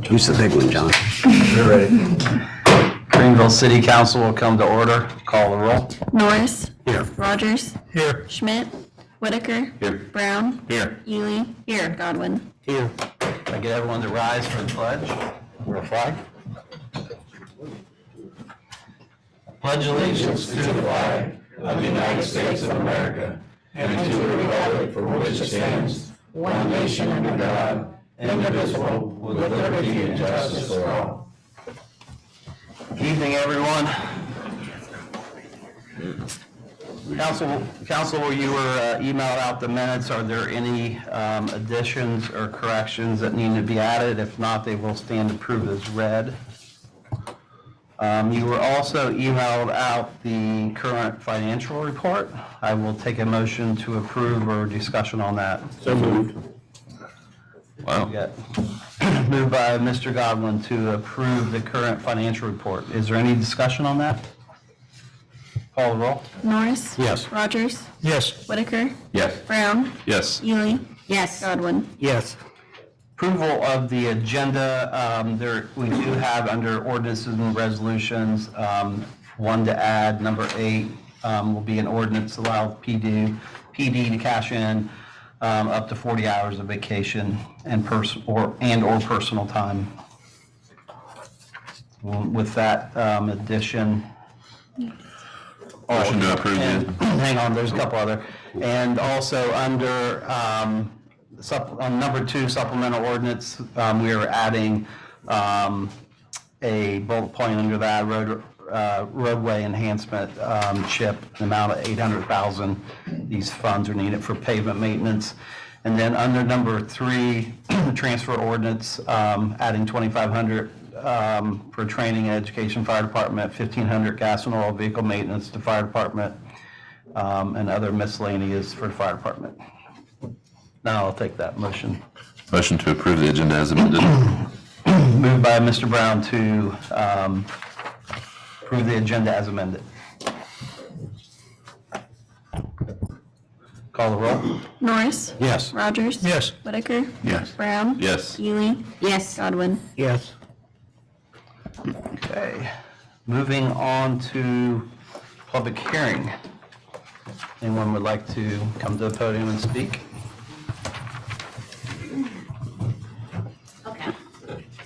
Who's the big one, John? You're ready. Greenville City Council will come to order. Call the roll. Norris. Here. Rogers. Here. Schmidt. Whitaker. Here. Brown. Here. Ely. Here. Godwin. Here. I get everyone to rise for the pledge. For a flag. Pledge allegiance to the flag of the United States of America and to the republic for which it stands, one nation under God, indivisible, with liberty and justice for all. Evening, everyone. Council, you were emailed out the minutes. Are there any additions or corrections that need to be added? If not, they will stand approved as read. You were also emailed out the current financial report. I will take a motion to approve or discussion on that. So moved. Wow. Moved by Mr. Godwin to approve the current financial report. Is there any discussion on that? Call the roll. Norris. Yes. Rogers. Yes. Whitaker. Yes. Brown. Yes. Ely. Yes. Godwin. Yes. Approval of the agenda, we do have under ordinances and resolutions, one to add, number 8, will be an ordinance allow PD to cash in up to 40 hours of vacation and or personal time. With that addition. Motion to approve it. Hang on, there's a couple other. And also under on number 2, supplemental ordinance, we are adding a bullet point under that roadway enhancement chip, an amount of $800,000. These funds are needed for pavement maintenance. And then under number 3, transfer ordinance, adding $2,500 for training and education fire department, $1,500 gas and oil vehicle maintenance to fire department, and other miscellaneous for the fire department. Now I'll take that motion. Motion to approve the agenda as amended. Moved by Mr. Brown to approve the agenda as amended. Call the roll. Norris. Yes. Rogers. Yes. Whitaker. Yes. Brown. Yes. Ely. Yes. Godwin. Yes. Okay. Moving on to public hearing. Anyone would like to come to the podium and speak? Okay.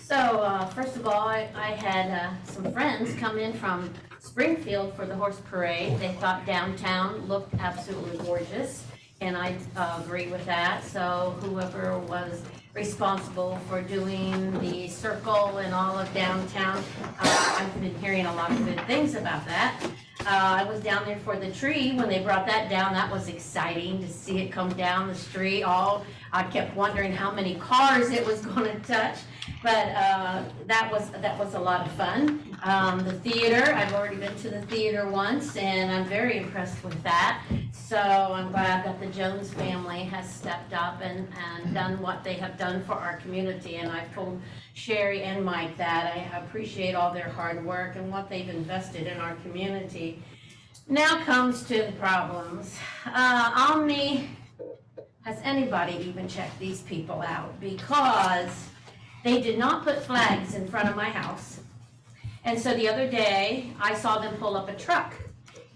So, first of all, I had some friends come in from Springfield for the horse parade. They thought downtown looked absolutely gorgeous, and I agree with that. So whoever was responsible for doing the circle and all of downtown, I've been hearing a lot of good things about that. I was down there for the tree when they brought that down. That was exciting to see it come down the street. I kept wondering how many cars it was going to touch, but that was a lot of fun. The theater, I've already been to the theater once, and I'm very impressed with that. So I'm glad that the Jones family has stepped up and done what they have done for our community. And I've told Sherry and Mike that I appreciate all their hard work and what they've invested in our community. Now comes to the problems. Omni, has anybody even checked these people out? Because they did not put flags in front of my house. And so the other day, I saw them pull up a truck.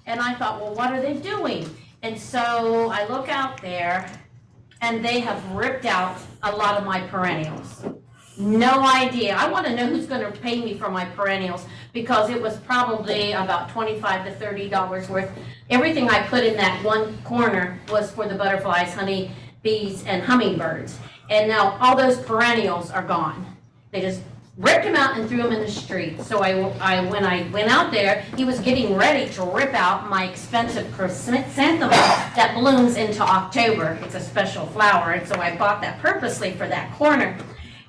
And I thought, well, what are they doing? And so I look out there, and they have ripped out a lot of my perennials. No idea. I want to know who's going to pay me for my perennials, because it was probably about $25 to $30 worth. Everything I put in that one corner was for the butterflies, honey bees, and hummingbirds. And now all those perennials are gone. They just ripped them out and threw them in the street. So when I went out there, he was getting ready to rip out my expensive chrysanthemum that blooms into October. It's a special flower, and so I bought that purposely for that corner.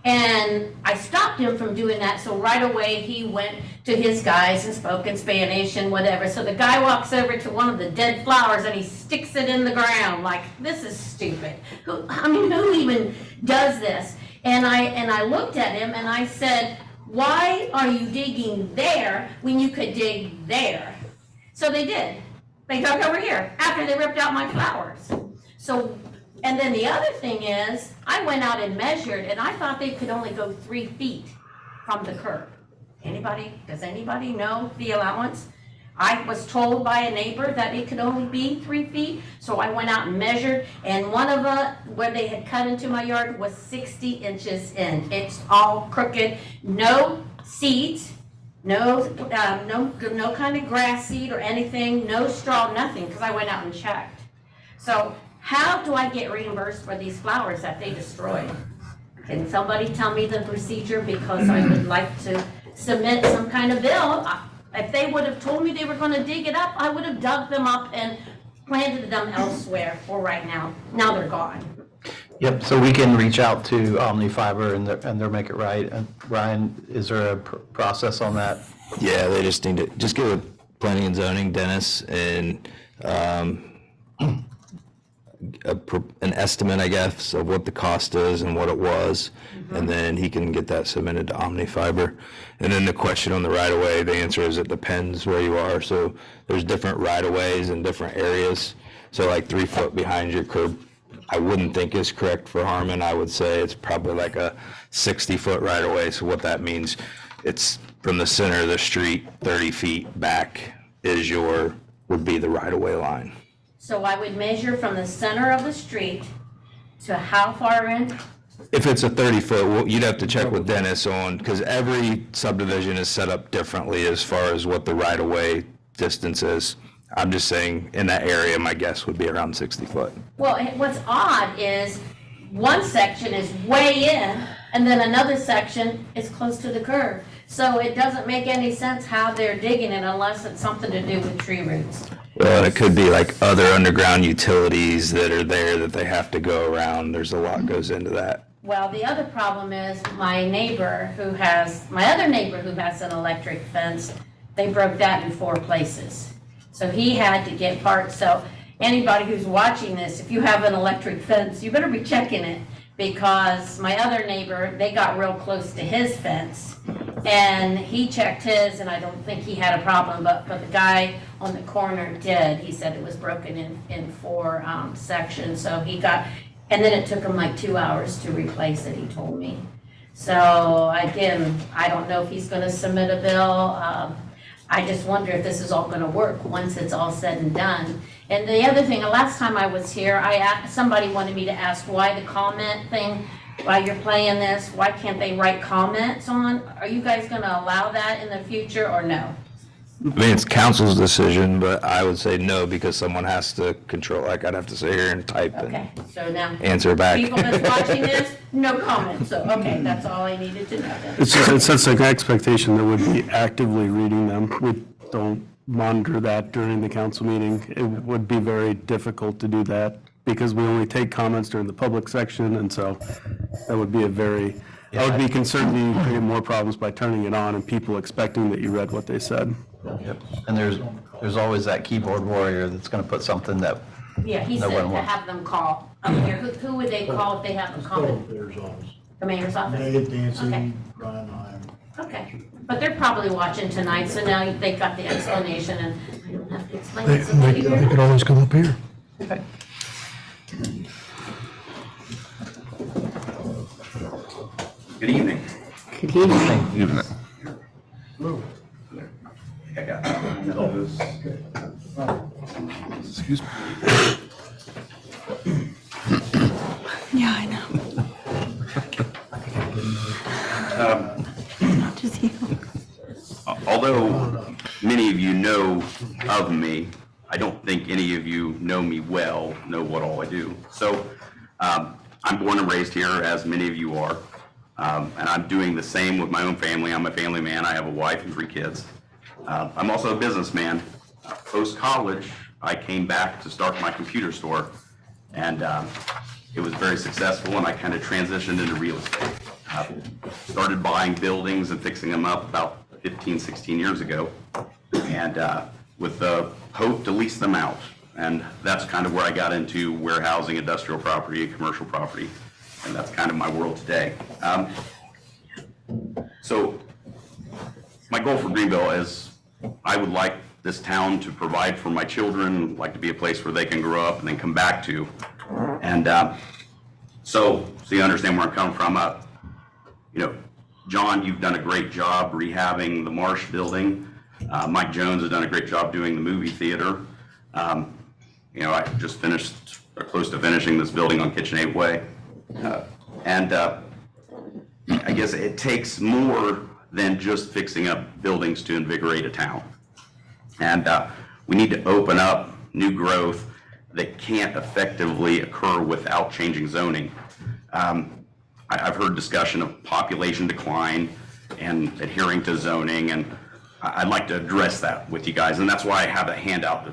And I stopped him from doing that, so right away he went to his guys and spoke in Spanish and whatever. So the guy walks over to one of the dead flowers and he sticks it in the ground like, this is stupid. Who even does this? And I looked at him and I said, why are you digging there when you could dig there? So they did. They dug over here after they ripped out my flowers. So And then the other thing is, I went out and measured, and I thought they could only go 3 feet from the curb. Does anybody know the allowance? I was told by a neighbor that it could only be 3 feet, so I went out and measured, and one of where they had cut into my yard was 60 inches in. It's all crooked, no seeds, no kind of grass seed or anything, no straw, nothing, because I went out and checked. So how do I get reimbursed for these flowers that they destroyed? Can somebody tell me the procedure, because I would like to submit some kind of bill. If they would have told me they were going to dig it up, I would have dug them up and planted them elsewhere for right now. Now they're gone. Yep, so we can reach out to Omni Fiber and their Make It Right. And Ryan, is there a process on that? Yeah, they just need to, just give it planning and zoning, Dennis, and an estimate, I guess, of what the cost is and what it was, and then he can get that submitted to Omni Fiber. And then the question on the right-of-way, the answer is it depends where you are. So there's different right-of-ways in different areas. So like 3 foot behind your curb, I wouldn't think is correct for Harmon. I would say it's probably like a 60-foot right-of-way. So what that means, it's from the center of the street, 30 feet back would be the right-of-way line. So I would measure from the center of the street to how far in? If it's a 30-foot, you'd have to check with Dennis on, because every subdivision is set up differently as far as what the right-of-way distance is. I'm just saying, in that area, my guess would be around 60 foot. Well, what's odd is one section is way in, and then another section is close to the curb. So it doesn't make any sense how they're digging it unless it's something to do with tree roots. Well, it could be like other underground utilities that are there that they have to go around. There's a lot goes into that. Well, the other problem is my other neighbor who has an electric fence, they broke that in 4 places. So he had to get parts. So anybody who's watching this, if you have an electric fence, you better be checking it, because my other neighbor, they got real close to his fence and he checked his, and I don't think he had a problem, but the guy on the corner did. He said it was broken in 4 sections. So he got, and then it took him like 2 hours to replace it, he told me. So again, I don't know if he's going to submit a bill. I just wonder if this is all going to work once it's all said and done. And the other thing, the last time I was here, somebody wanted me to ask why the comment thing, while you're playing this, why can't they write comments on? Are you guys going to allow that in the future or no? I mean, it's council's decision, but I would say no, because someone has to control, like I'd have to sit here and type Okay, and so now, answer back. people that's watching this, no comment. So, okay, that's all I needed to know then. It's just, it sets like an expectation that would be actively reading them. We don't monitor that during the council meeting. It would be very difficult to do that because we only take comments during the public section, and so that would be I would be concerned that you create more problems by turning it on and people expecting that you read what they said. Yep. And there's always that keyboard warrior that's going to put something that, Yeah, he No said one to wants. have them call up here. Who would they call if they have a comment? Mayor's office. The mayor's office? Megan, Nancy, Okay. Brian, I. Okay, but they're probably watching tonight, so now they got the explanation, and I don't have to explain They it. So maybe you're- could always come up here. okay. Good evening. Good evening. Evening. I got Excuse me. Yeah, I know. Not just you. Although many of you know of me, I don't think any of you know me well, know what all I do. So I'm born and raised here, as many of you are, and I'm doing the same with my own family. I'm a family man. I have a wife and 3 kids. I'm also a businessman. Post-college, I came back to start my computer store, and it was very successful, and I kind of transitioned into real estate. Started buying buildings and fixing them up about 15, 16 years ago, and with the hope to lease them out. And that's kind of where I got into warehousing, industrial property, and commercial property, and that's kind of my world today. So my goal for Greenville is I would like this town to provide for my children, like to be a place where they can grow up and then come back to. And so you understand where I'm coming from. John, you've done a great job rehabbing the Marsh building. Mike Jones has done a great job doing the movie theater. I just finished, or close to finishing, this building on KitchenAid Way. I guess it takes more than just fixing up buildings to invigorate a town. And we need to open up new growth that can't effectively occur without changing zoning. I've heard discussion of population decline and adhering to zoning, and I'd like to address that with you guys, and that's why I have a handout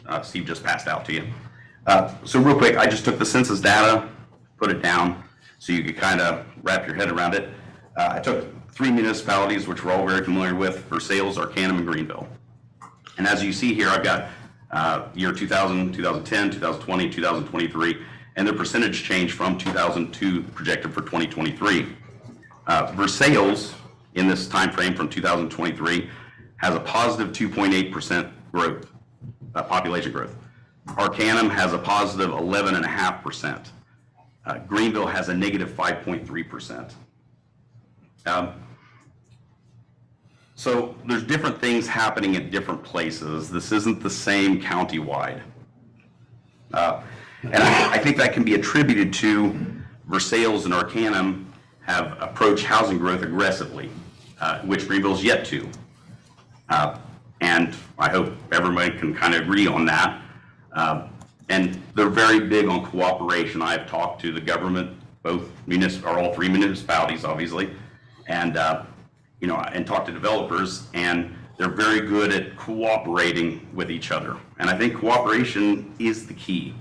that Steve just passed out to you. So real quick, I just took the census data, put it down, so you could kind of wrap your head around it. I took 3 municipalities, which we're all very familiar with, Versailles, Arcanum, and Greenville. And as you see here, I've got year 2000, 2010, 2020, 2023, and the percentage change from 2002 projected for 2023. Versailles, in this time frame from 2023, has a positive 2.8% growth, population growth. Arcanum has a positive 11.5%. Greenville has a negative 5.3%. So there's different things happening at different places. This isn't the same countywide. And I think that can be attributed to Versailles and Arcanum have approached housing growth aggressively, which Greenville's yet to. And I hope everybody can kind of agree on that. And they're very big on cooperation. I've talked to the government, all 3 municipalities, obviously, and and talked to developers, and they're very good at cooperating with each other. And I think cooperation is the key.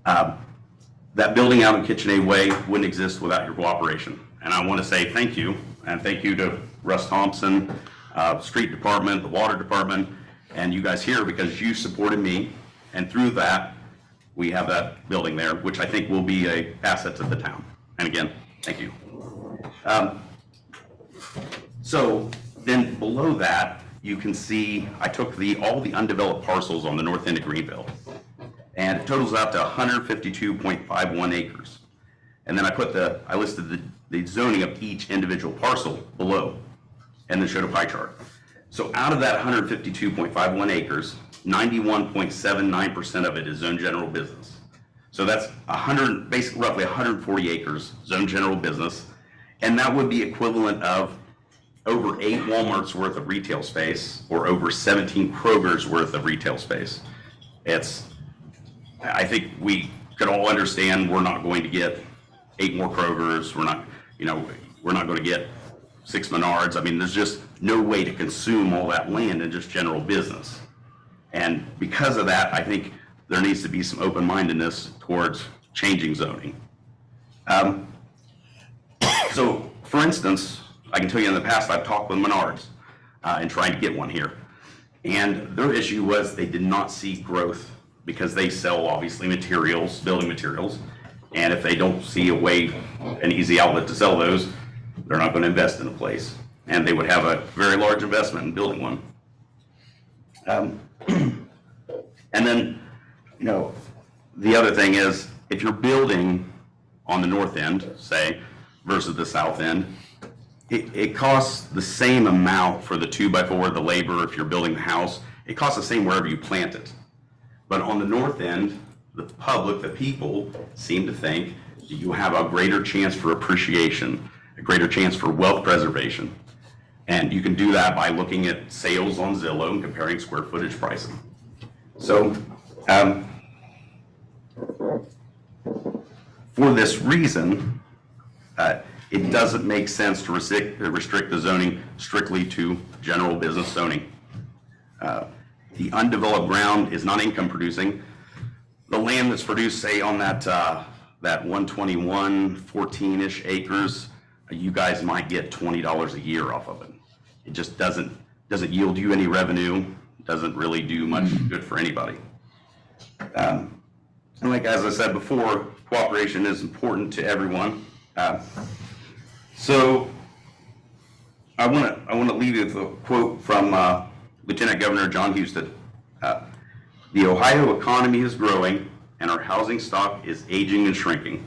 That building out in KitchenAid Way wouldn't exist without your cooperation. And I want to say thank you, and thank you to Russ Thompson, Street Department, the Water Department, and you guys here, because you supported me, and through that, we have that building there, which I think will be an asset to the town. And again, thank you. So then below that, you can see I took all the undeveloped parcels on the north end of Greenville, and it totals out to 152.51 acres. And then I listed the zoning of each individual parcel below, and then showed a pie chart. So out of that 152.51 acres, 91.79% of it is zone general business. So that's basically roughly 140 acres zone general business, and that would be equivalent of over 8 Walmart's worth of retail space, or over 17 Kroger's worth of retail space. I think we could all understand we're not going to get 8 more Kroger's. We're not going to get 6 Menards. I mean, there's just no way to consume all that land in just general business. And because of that, I think there needs to be some open-mindedness towards changing zoning. So, for instance, I can tell you in the past, I've talked with Menards and tried to get one here. And their issue was they did not see growth because they sell, obviously, materials, building materials. And if they don't see an easy outlet to sell those, they're not going to invest in a place. And they would have a very large investment in building one. And then, the other thing is, if you're building on the north end, say, versus the south end, it costs the same amount for the 2x4, the labor, if you're building the house. It costs the same wherever you plant it. But on the north end, the public, the people, seem to think that you have a greater chance for appreciation, a greater chance for wealth preservation. And you can do that by looking at sales on Zillow and comparing square footage pricing. So, for this reason, it doesn't make sense to restrict the zoning strictly to general business zoning. The undeveloped ground is not income producing. The land that's produced, say, on that 121, 14-ish acres, you guys might get $20 a year off of it. It just doesn't yield you any revenue, doesn't really do much good for anybody. And like, as I said before, cooperation is important to everyone. So I want to leave you with a quote from Lieutenant Governor John Husted. The Ohio economy is growing, and our housing stock is aging and shrinking.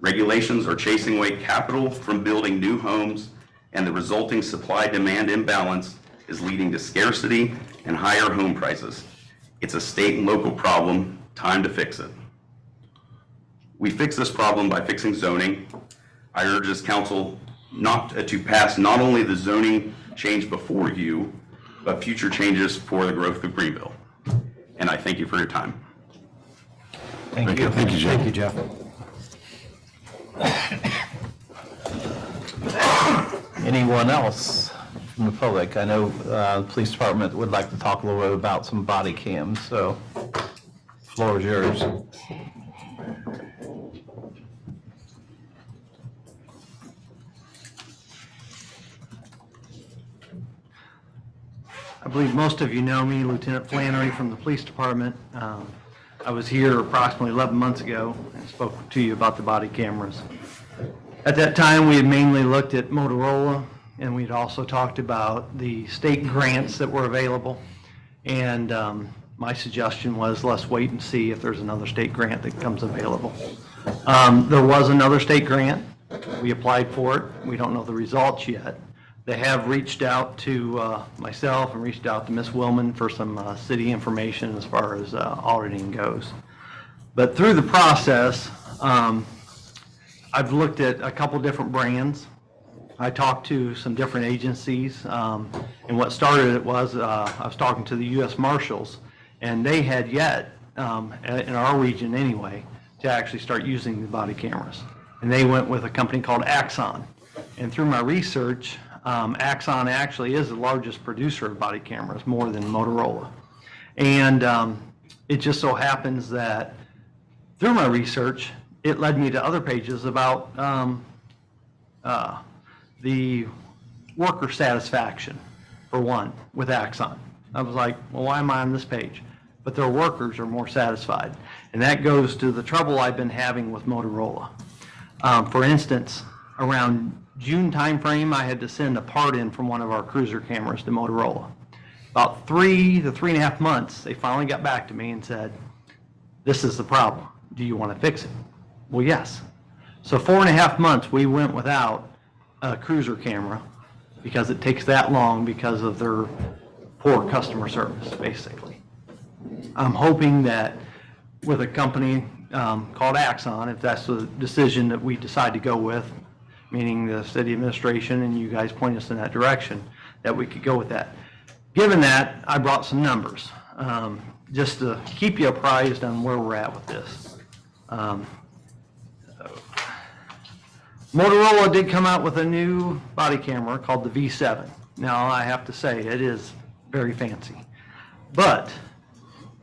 Regulations are chasing away capital from building new homes, and the resulting supply-demand imbalance is leading to scarcity and higher home prices. It's a state and local problem, time to fix it. We fix this problem by fixing zoning. I urge this council to pass not only the zoning change before you, but future changes for the growth of Greenville. And I thank you for your time. Thank you. Thank you, Jeff. Thank you, Jeff. Anyone else from the public? I know the police department would like to talk a little bit about some body cams, so floor is yours. I believe most of you know me, Lieutenant Flannery from the Police Department. I was here approximately 11 months ago and spoke to you about the body cameras. At that time, we had mainly looked at Motorola, and we'd also talked about the state grants that were available. And my suggestion was, let's wait and see if there's another state grant that comes available. There was another state grant. We applied for it. We don't know the results yet. They have reached out to myself and reached out to Ms. Willman for some city information as far as auditing goes. But through the process, I've looked at a couple different brands. I talked to some different agencies, and what started it was I was talking to the U.S. Marshals, and they had yet, in our region anyway, to actually start using the body cameras. And they went with a company called Axon. And through my research, Axon actually is the largest producer of body cameras, more than Motorola. And it just so happens that through my research, it led me to other pages about the worker satisfaction, for one, with Axon. I was like, well, why am I on this page? But their workers are more satisfied. And that goes to the trouble I've been having with Motorola. For instance, around June timeframe, I had to send a part in from one of our cruiser cameras to Motorola. About 3 to 3.5 months, they finally got back to me and said, this is the problem. Do you want to fix it? Well, yes. So 4.5 months we went without a cruiser camera because it takes that long because of their poor customer service, basically. I'm hoping that with a company called Axon, if that's the decision that we decide to go with, meaning the city administration and you guys point us in that direction, that we could go with that. Given that, I brought some numbers, just to keep you apprised on where we're at with this. Motorola did come out with a new body camera called the V7. Now, I have to say, it is very fancy. But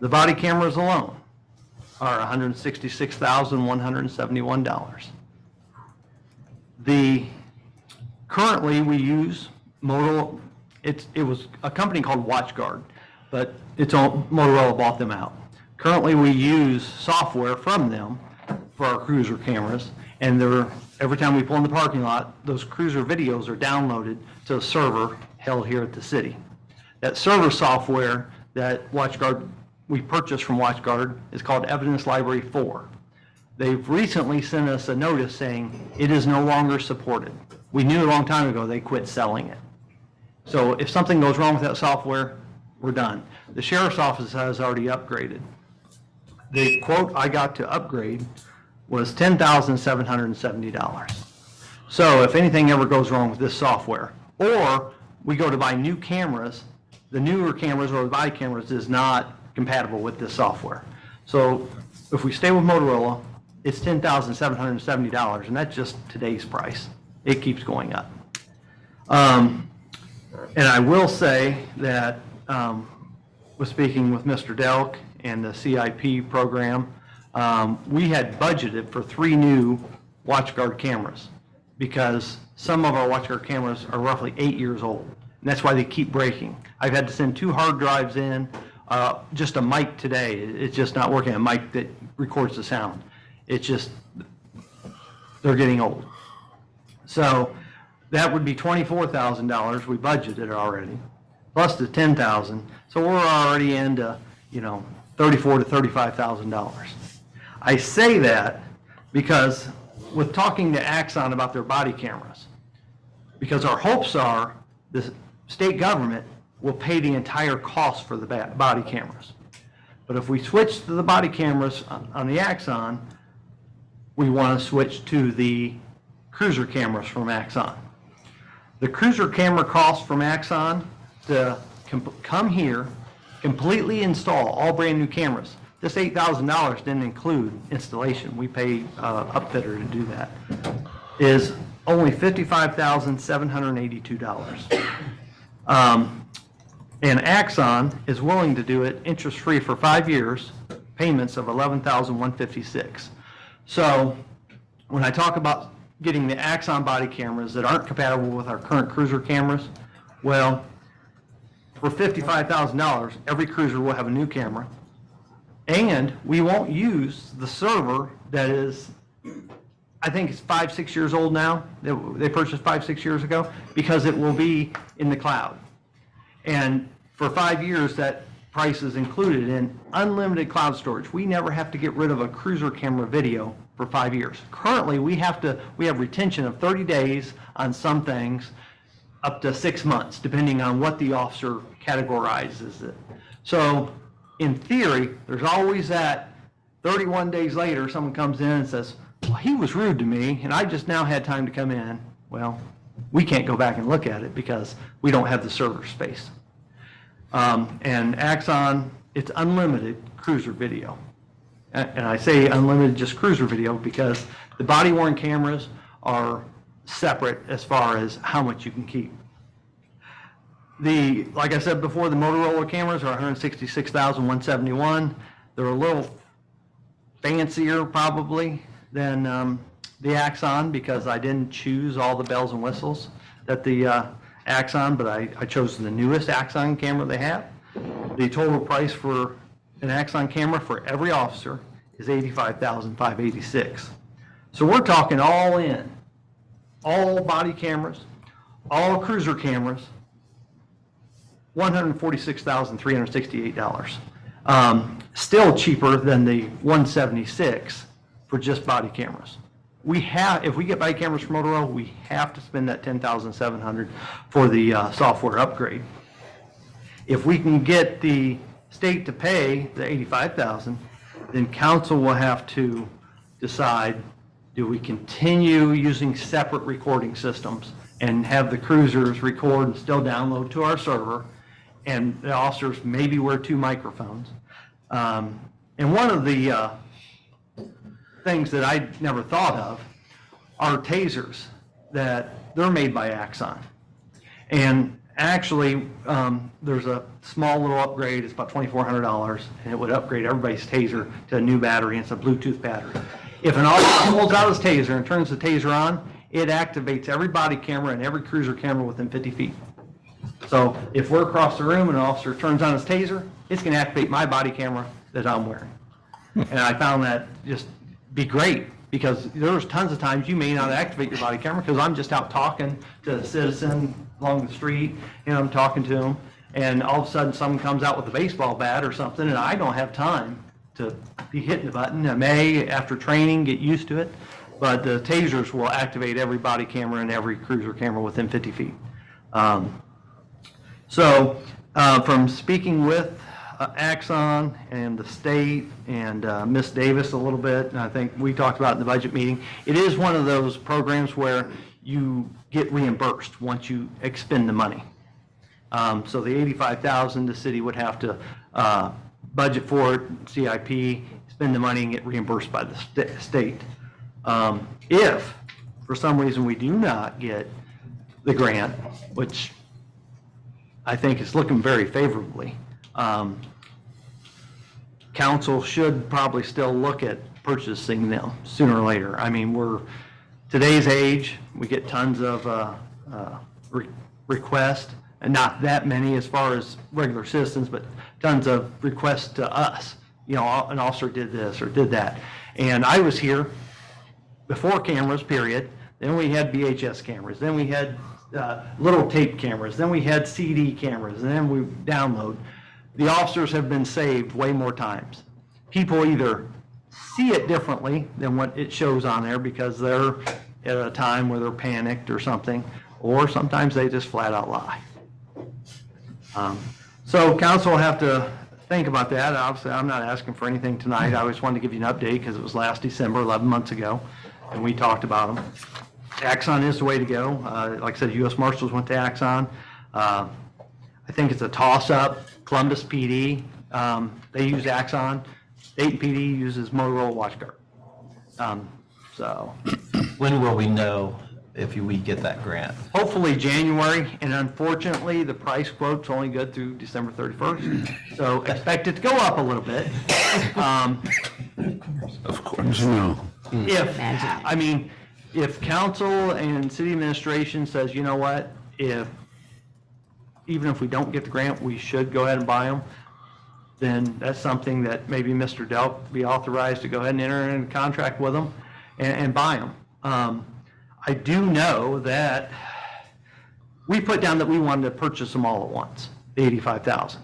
the body cameras alone are $166,171. Currently we use Motorola, it was a company called WatchGuard, but Motorola bought them out. Currently we use software from them for our cruiser cameras, and every time we pull in the parking lot, those cruiser videos are downloaded to a server held here at the city. That server software that we purchased from WatchGuard is called Evidence Library 4. They've recently sent us a notice saying it is no longer supported. We knew a long time ago they quit selling it. So if something goes wrong with that software, we're done. The sheriff's office has already upgraded. The quote I got to upgrade was $10,770. So if anything ever goes wrong with this software, or we go to buy new cameras, the newer cameras or the body cameras is not compatible with this software. So if we stay with Motorola, it's $10,770, and that's just today's price. It keeps going up. And I will say that was speaking with Mr. Delk and the CIP program, we had budgeted for 3 new WatchGuard cameras because some of our WatchGuard cameras are roughly 8 years old, and that's why they keep breaking. I've had to send 2 hard drives in, just a mic today. It's just not working, a mic that records the sound. It's just, they're getting old. So that would be $24,000 we budgeted already, plus the $10,000. So we're already into, $34,000 to $35,000. I say that because with talking to Axon about their body cameras, because our hopes are the state government will pay the entire cost for the body cameras. But if we switch to the body cameras on the Axon, we want to switch to the cruiser cameras from Axon. The cruiser camera cost from Axon to come here, completely install all brand new cameras. This $8,000 didn't include installation. We pay upfitter to do that. Is only $55,782. And Axon is willing to do it interest-free for 5 years, payments of $11,156. So when I talk about getting the Axon body cameras that aren't compatible with our current cruiser cameras, well, for $55,000, every cruiser will have a new camera, and we won't use the server that is, I think it's 5-6 years old now, that they purchased 5-6 years ago, because it will be in the cloud. And for 5 years, that price is included in unlimited cloud storage. We never have to get rid of a cruiser camera video for 5 years. Currently, we have retention of 30 days on some things, up to 6 months, depending on what the officer categorizes it. So in theory, there's always that 31 days later, someone comes in and says, well, he was rude to me, and I just now had time to come in. Well, we can't go back and look at it because we don't have the server space. And Axon, it's unlimited cruiser video. And I say unlimited just cruiser video because the body worn cameras are separate as far as how much you can keep. Like I said before, the Motorola cameras are $166,171. They're a little fancier probably than the Axon because I didn't choose all the bells and whistles that the Axon, but I chose the newest Axon camera they have. The total price for an Axon camera for every officer is $85,586. So we're talking all in, all body cameras, all cruiser cameras, $146,368. Still cheaper than the $176 for just body cameras. If we get body cameras from Motorola, we have to spend that $10,700 for the software upgrade. If we can get the state to pay the $85,000, then council will have to decide, do we continue using separate recording systems and have the cruisers record and still download to our server, and the officers maybe wear 2 microphones. And one of the things that I never thought of are tasers, that they're made by Axon. And actually, there's a small little upgrade, it's about $2,400, and it would upgrade everybody's taser to a new battery, and it's a Bluetooth battery. If an officer pulls out his taser and turns the taser on, it activates every body camera and every cruiser camera within 50 feet. So if we're across the room and an officer turns on his taser, it's going to activate my body camera that I'm wearing. And I found that just be great, because there's tons of times you may not activate your body camera because I'm just out talking to a citizen along the street, and I'm talking to them, and all of a sudden someone comes out with a baseball bat or something, and I don't have time to be hitting the button. I may, after training, get used to it, but the tasers will activate every body camera and every cruiser camera within 50 feet. From speaking with Axon and the state and Ms. Davis a little bit, and I think we talked about it in the budget meeting, it is one of those programs where you get reimbursed once you expend the money. So the $85,000, the city would have to budget for it, CIP, spend the money and get reimbursed by the state. If for some reason we do not get the grant, which I think is looking very favorably, council should probably still look at purchasing them sooner or later. I mean, today's age, we get tons of requests, and not that many as far as regular citizens, but tons of requests to us. You know, an officer did this or did that. And I was here before cameras, period. Then we had VHS cameras. Then we had little tape cameras. Then we had CD cameras. And then we download. The officers have been saved way more times. People either see it differently than what it shows on there because they're at a time where they're panicked or something, or sometimes they just flat out lie. So council will have to think about that. Obviously, I'm not asking for anything tonight. I just wanted to give you an update because it was last December, 11 months ago, and we talked about them. Axon is the way to go. Like I said, U.S. Marshals went to Axon. I think it's a toss-up. Columbus PD, they use Axon. Dayton PD uses Motorola WatchGuard. So When will we know if we get that grant? hopefully January, and unfortunately, the price quote's only good through December 31st. So expect it to go up a little bit. Of course. If council and city administration says, you know what, even if we don't get the grant, we should go ahead and buy them, then that's something that maybe Mr. Delk be authorized to go ahead and enter into contract with them and buy them. I do know that we put down that we wanted to purchase them all at once, the 85,000,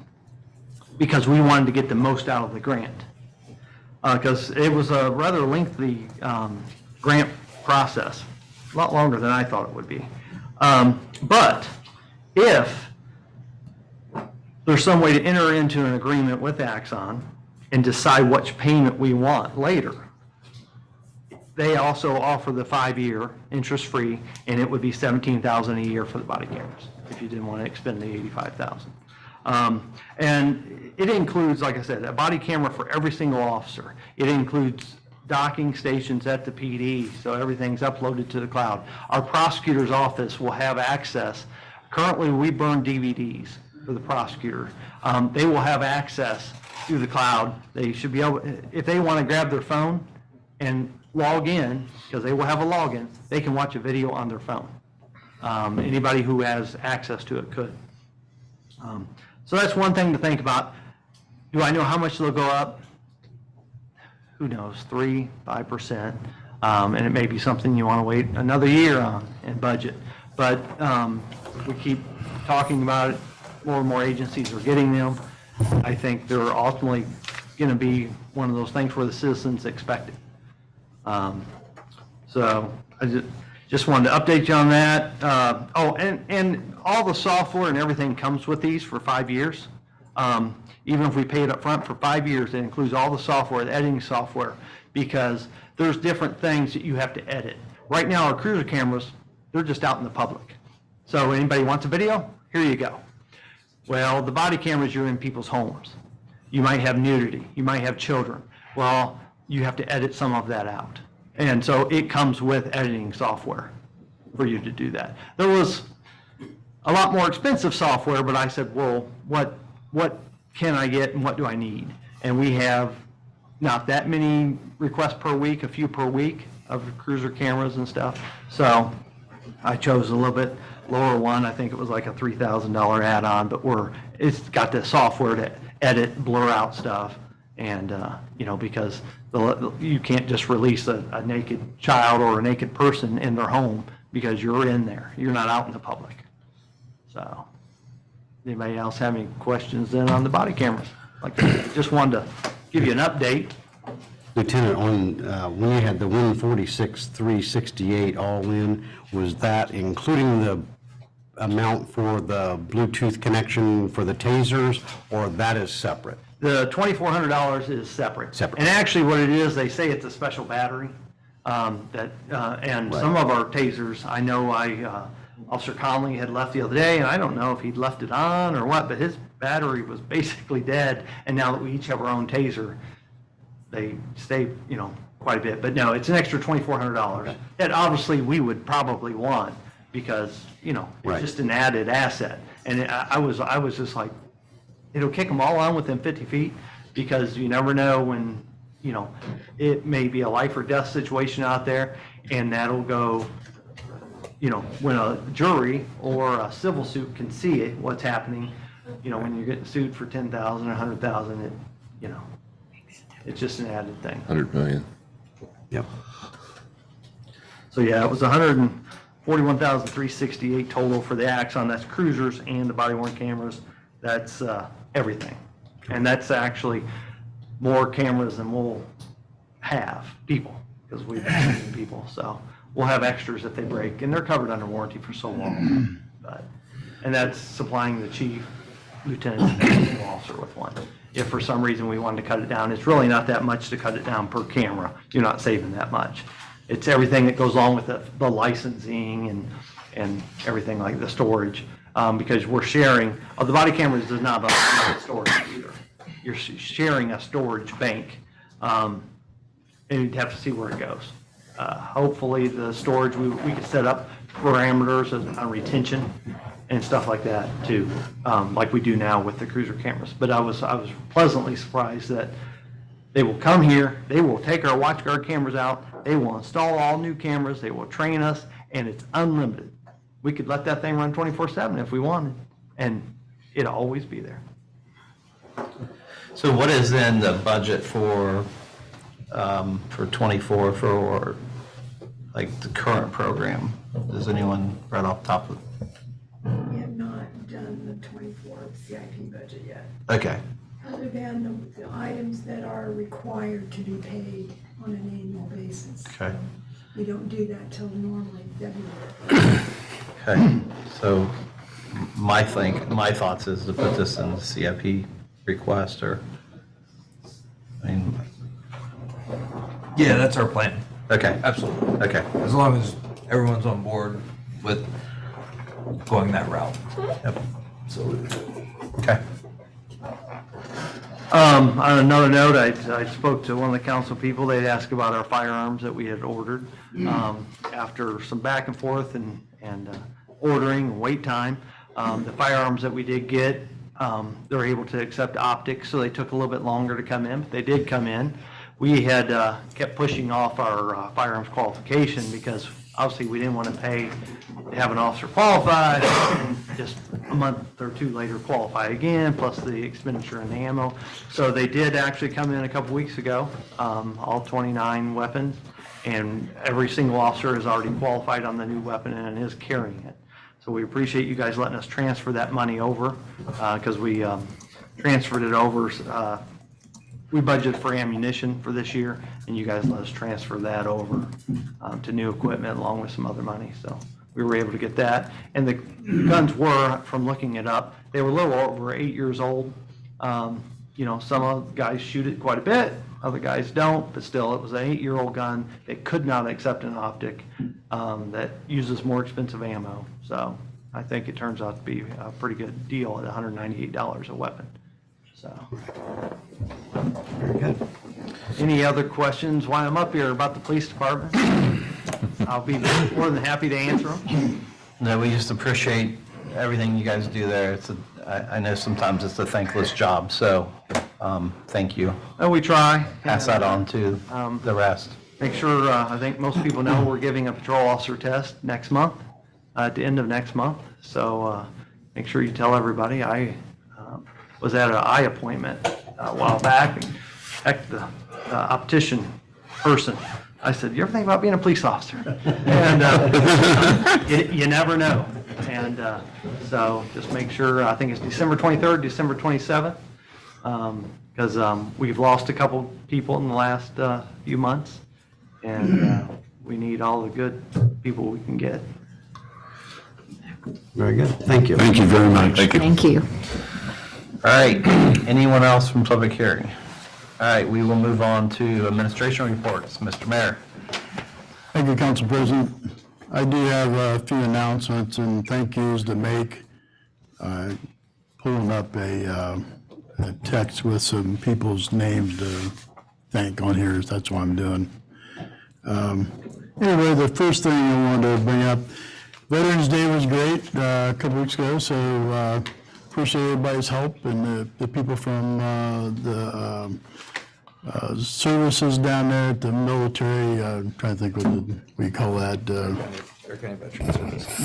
because we wanted to get the most out of the grant. Because it was a rather lengthy grant process, a lot longer than I thought it would be. But if there's some way to enter into an agreement with Axon and decide which payment we want later, they also offer the 5-year interest-free, and it would be $17,000 a year for the body cameras if you didn't want to expend the $85,000. And it includes, like I said, a body camera for every single officer. It includes docking stations at the PD, so everything's uploaded to the cloud. Our prosecutor's office will have access. Currently, we burn DVDs for the prosecutor. They will have access through the cloud. They should be able, if they want to grab their phone and log in, because they will have a login, they can watch a video on their phone. Anybody who has access to it could. So that's one thing to think about. Do I know how much they'll go up? Who knows, 3%, 5%. And it may be something you want to wait another year on and budget. But we keep talking about it. More and more agencies are getting them. I think they're ultimately going to be one of those things where the citizens expect it. So I just wanted to update you on that. And all the software and everything comes with these for 5 years. Even if we pay it up front for 5 years, it includes all the software, the editing software, because there's different things that you have to edit. Right now, our cruiser cameras, they're just out in the public. So anybody wants a video? Here you go. Well, the body cameras, you're in people's homes. You might have nudity. You might have children. Well, you have to edit some of that out. And so it comes with editing software for you to do that. There was a lot more expensive software, but I said, well, what can I get and what do I need? And we have not that many requests per week, a few per week of cruiser cameras and stuff. So I chose a little bit lower one. I think it was like a $3,000 add-on, but it's got the software to edit, blur out stuff. And, because you can't just release a naked child or a naked person in their home because you're in there. You're not out in the public. So, anybody else have any questions then on the body cameras? Like, just wanted to give you an update. Lieutenant, on when you had the 146,368 all in, was that including the amount for the Bluetooth connection for the tasers, or that is separate? The $2,400 is separate. Separate. And actually what it is, they say it's a special battery. And some of our tasers, I know Officer Conley had left the other day, and I don't know if he'd left it on or what, but his battery was basically dead. And now that we each have our own taser, they stay, quite a bit. But no, it's an extra $2,400 that obviously we would probably want because, it's Right. just an added asset. And I was just like, it'll kick them all on within 50 feet because you never know when, it may be a life or death situation out there, and that'll go, when a jury or a civil suit can see it, what's happening, when you're getting sued for 10,000 or 100,000, it's just an added thing. 100 million. Yep. So yeah, it was 141,368 total for the Axon. That's cruisers and the body-worn cameras. That's everything. And that's actually more cameras than we'll have people, because we've been using people, so we'll have extras if they break, and they're covered under warranty for so long. And that's supplying the chief, lieutenant, and officer with one. If for some reason we wanted to cut it down, it's really not that much to cut it down per camera. You're not saving that much. It's everything that goes along with the licensing and everything like the storage, because we're sharing, the body cameras does not have storage either. You're sharing a storage bank, and you'd have to see where it goes. Hopefully the storage, we can set up parameters on retention and stuff like that too, like we do now with the cruiser cameras. But I was pleasantly surprised that they will come here, they will take our WatchGuard cameras out, they will install all new cameras, they will train us, and it's unlimited. We could let that thing run 24/7 if we wanted, and it'll always be there. So what is then the budget for 24 for like the current program? Does anyone right off the top of? We have not done the 24 CIP budget yet, Okay, other than the items that are required to be paid on an annual basis. okay, We don't do that till normally February. okay. So my thoughts is to put this in the CIP request, or, I mean, Yeah, that's our plan. okay, Absolutely. okay. As long as everyone's on board with going that route. Yep. Absolutely. Okay. On another note, I spoke to one of the council people. They'd asked about our firearms that we had ordered. After some back and forth and ordering and wait time, the firearms that we did get, they're able to accept optics, so they took a little bit longer to come in, but they did come in. We had kept pushing off our firearms qualification because obviously we didn't want to pay to have an officer qualified, and just a month or two later qualify again, plus the expenditure in the ammo. So they did actually come in a couple weeks ago, all 29 weapons, and every single officer is already qualified on the new weapon and is carrying it. So we appreciate you guys letting us transfer that money over, because we transferred it over. We budgeted for ammunition for this year, and you guys let us transfer that over to new equipment along with some other money. So we were able to get that. And the guns were, from looking it up, they were a little over 8 years old. You know, some of the guys shoot it quite a bit, other guys don't, but still, it was an 8-year-old gun that could not accept an optic that uses more expensive ammo. So I think it turns out to be a pretty good deal at $198 a weapon. So. Very good. Any other questions while I'm up here about the police department? I'll be more than happy to answer them. No, we just appreciate everything you guys do there. I know sometimes it's a thankless job, so thank you. And we try. Pass that on to the rest. Make sure, I think most people know we're giving a patrol officer test next month, at the end of next month. So make sure you tell everybody. I was at an eye appointment a while back, and heck, the optician person, I said, you ever think about being a police officer? And you never know. And so just make sure, I think it's December 23rd, December 27th, because we've lost a couple people in the last few months, and we need all the good people we can get. Very good. Thank you. Thank you very much. Thank you. All right, anyone else from public hearing? All right, we will move on to administration reports. Mr. Mayor. Thank you, Council President. I do have a few announcements and thank yous to make. Pulling up a text with some people's names to thank on here, that's what I'm doing. Anyway, the first thing I wanted to bring up, Veterans Day was great a couple weeks ago, so appreciate everybody's help and the people from the services down there at the military. I'm trying to think what we call that.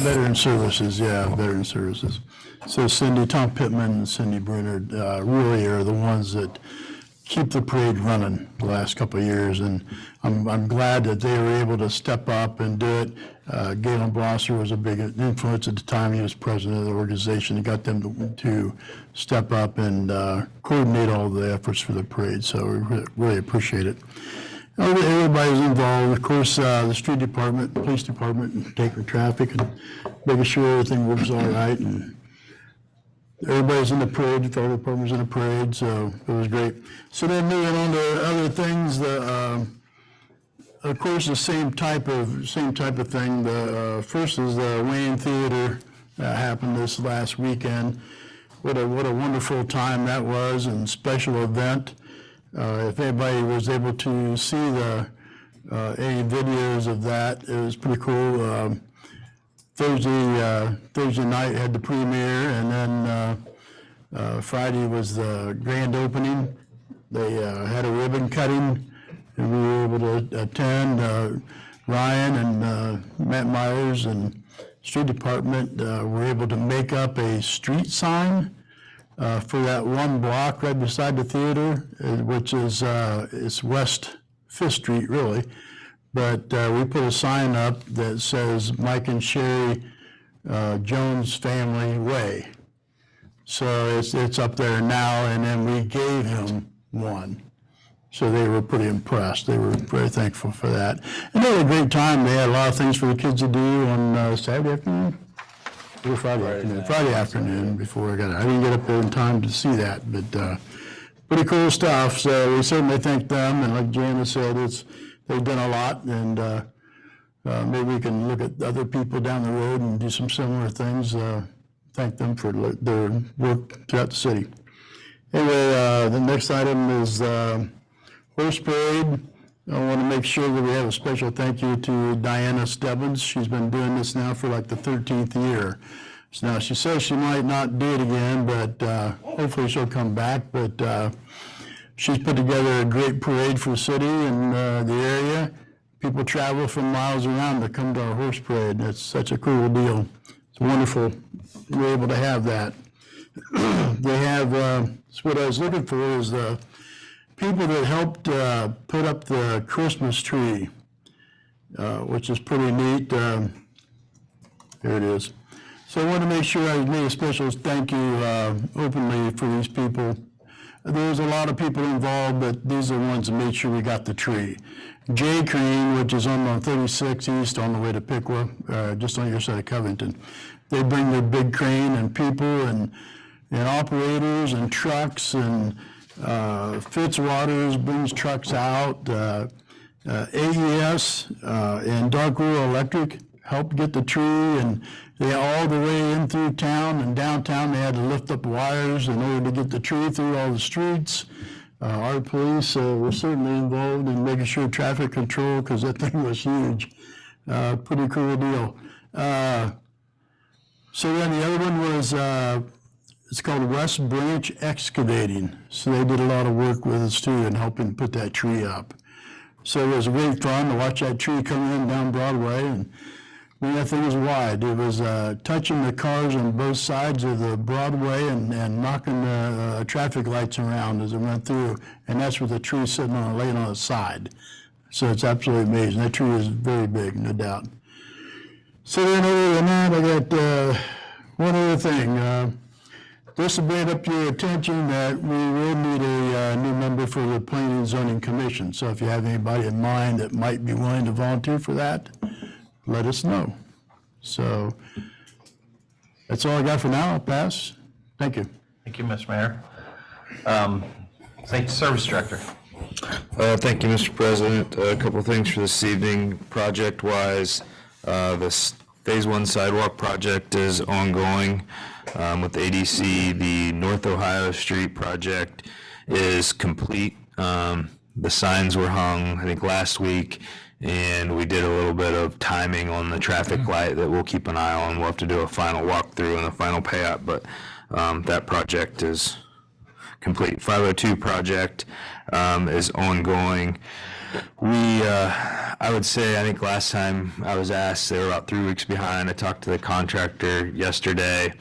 Veteran Services, yeah, Veteran Services. So Cindy, Tom Pittman, and Cindy Brunner really are the ones that keep the parade running the last couple of years, and I'm glad that they were able to step up and do it. Galen Blosser was a big influence at the time. He was president of the organization. He got them to step up and coordinate all the efforts for the parade, so we really appreciate it. Everybody's involved. Of course, the street department, police department, taking traffic and making sure everything works all right. And everybody's in the parade, the fire department's in the parade, so it was great. So then moving on to other things, of course, the same type of thing. The first is the Wayne Theater that happened this last weekend. What a wonderful time that was, and special event. If anybody was able to see any videos of that, it was pretty cool. Thursday night had the premiere, and then Friday was the grand opening. They had a ribbon cutting, and we were able to attend. Ryan and Matt Myers and street department were able to make up a street sign for that one block right beside the theater, which is it's West 5th Street, really. But we put a sign up that says Mike and Sherry Jones Family Way. So it's up there now, and then we gave him one. So they were pretty impressed. They were very thankful for that. And they had a great time. They had a lot of things for the kids to do on Saturday afternoon. Or Friday afternoon before I got it. I didn't get up there in time to see that, but pretty cool stuff. So we certainly thank them. And like Janice said, they've done a lot, and maybe we can look at other people down the road and do some similar things. Thank them for their work throughout the city. Anyway, the next item is Horse Parade. I want to make sure that we have a special thank you to Diana Stebbins. She's been doing this now for like the 13th year. So now she says she might not do it again, but hopefully she'll come back. But she's put together a great parade for the city and the area. People travel from miles around to come to our horse parade. That's such a cool deal. It's wonderful we're able to have that. They have, that's what I was looking for, is the people that helped put up the Christmas tree, which is pretty neat. There it is. So I want to make sure I made a special thank you openly for these people. There's a lot of people involved, but these are the ones that made sure we got the tree. J Crane, which is on 36 East on the way to Piqua, just on your side of Covington. They bring their big crane and people and operators and trucks, and Fitzwaters brings trucks out. AES and Dark Rural Electric helped get the tree, and they all the way in through town and downtown. They had to lift up wires in order to get the tree through all the streets. Our police were certainly involved in making sure traffic control, because that thing was huge. Pretty cool deal. So then the other one was, it's called West Branch Excavating. So they did a lot of work with us too in helping put that tree up. So it was great fun to watch that tree come in down Broadway, and that thing was wide. It was touching the cars on both sides of the Broadway and knocking the traffic lights around as it went through. And that's with the tree sitting on, laying on its side. So it's absolutely amazing. That tree is very big, no doubt. So then other than that, I got one other thing. This will bring up your attention that we will need a new member for the Planning and Zoning Commission. So if you have anybody in mind that might be willing to volunteer for that, let us know. So that's all I got for now. I'll pass. Thank you. Thank you, Mr. Mayor. Thank you, Service Director. Thank you, Mr. President. A couple things for this evening. Project-wise, this Phase 1 sidewalk project is ongoing with ADC. The North Ohio Street project is complete. The signs were hung, I think, last week, and we did a little bit of timing on the traffic light that we'll keep an eye on. We'll have to do a final walkthrough and a final payout, but that project is complete. 502 project is ongoing. I would say, I think last time I was asked, they were about 3 weeks behind. I talked to the contractor yesterday.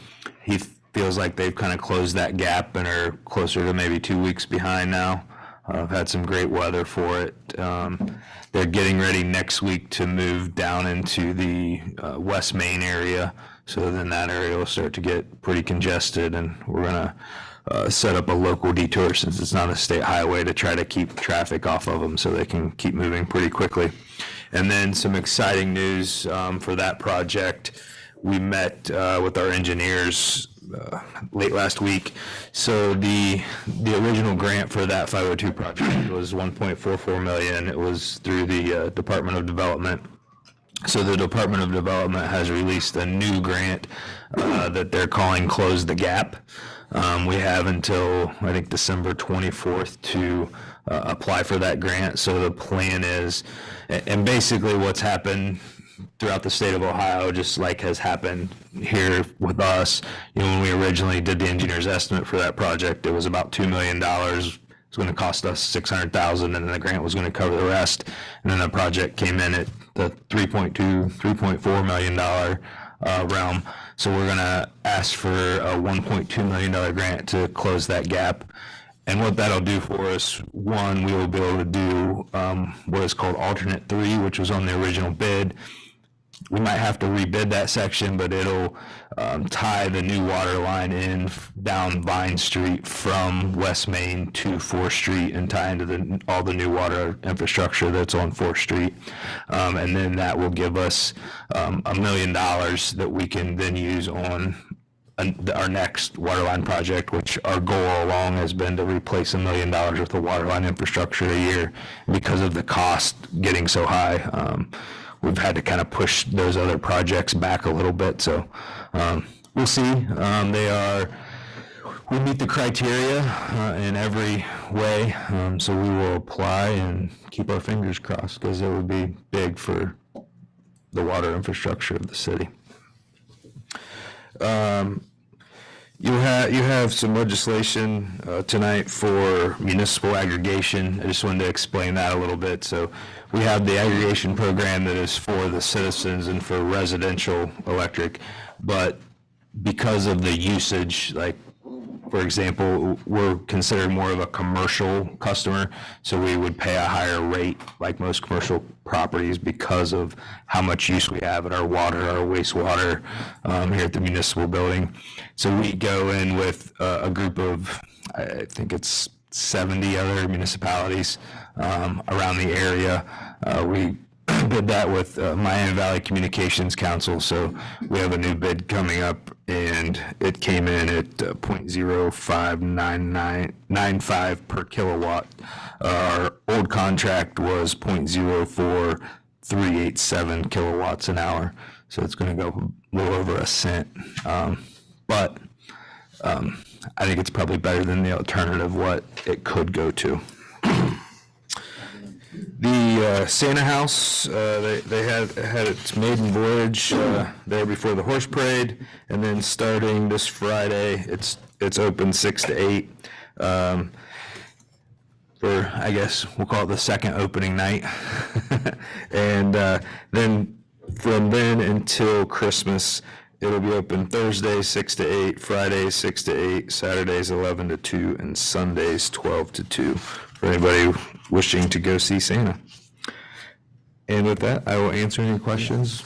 He feels like they've kind of closed that gap and are closer to maybe 2 weeks behind now. I've had some great weather for it. They're getting ready next week to move down into the West Main area. So then that area will start to get pretty congested, and we're gonna set up a local detour since it's not a state highway to try to keep traffic off of them so they can keep moving pretty quickly. And then some exciting news for that project. We met with our engineers late last week. So the original grant for that 502 project was $1.44 million. It was through the Department of Development. So the Department of Development has released a new grant that they're calling Close the Gap. We have until, I think, December 24th to apply for that grant. So the plan is, and basically what's happened throughout the state of Ohio, just like has happened here with us, when we originally did the engineer's estimate for that project, it was about $2 million. It was going to cost us $600,000, and then the grant was going to cover the rest. And then the project came in at the $3.4 million realm. So we're going to ask for a $1.2 million grant to close that gap. And what that'll do for us, one, we will be able to do what is called alternate 3, which was on the original bid. We might have to rebid that section, but it'll tie the new water line in down Vine Street from West Main to 4th Street and tie into all the new water infrastructure that's on 4th Street. And then that will give us $1 million that we can then use on our next water line project, which our goal all along has been to replace $1 million worth of water line infrastructure a year. Because of the cost getting so high, we've had to kind of push those other projects back a little bit. So we'll see. We meet the criteria in every way. So we will apply and keep our fingers crossed, because it would be big for the water infrastructure of the city. You have some legislation tonight for municipal aggregation. I just wanted to explain that a little bit. So we have the aggregation program that is for the citizens and for residential electric, but because of the usage, like, for example, we're considered more of a commercial customer, so we would pay a higher rate like most commercial properties because of how much use we have in our water, our wastewater here at the municipal building. So we go in with a group of, I think it's 70 other municipalities around the area. We did that with Miami Valley Communications Council, so we have a new bid coming up, and it came in at 0.059995 per kilowatt. Our old contract was 0.04387 kilowatts an hour, so it's going to go a little over a cent. But I think it's probably better than the alternative, what it could go to. The Santa House, they had its maiden voyage there before the horse parade, and then starting this Friday, it's open 6 to 8 for, I guess we'll call it the second opening night, and then from then until Christmas, it'll be open Thursday 6 to 8, Fridays 6 to 8, Saturdays 11 to 2, and Sundays 12 to 2 for anybody wishing to go see Santa. And with that, I will answer any questions.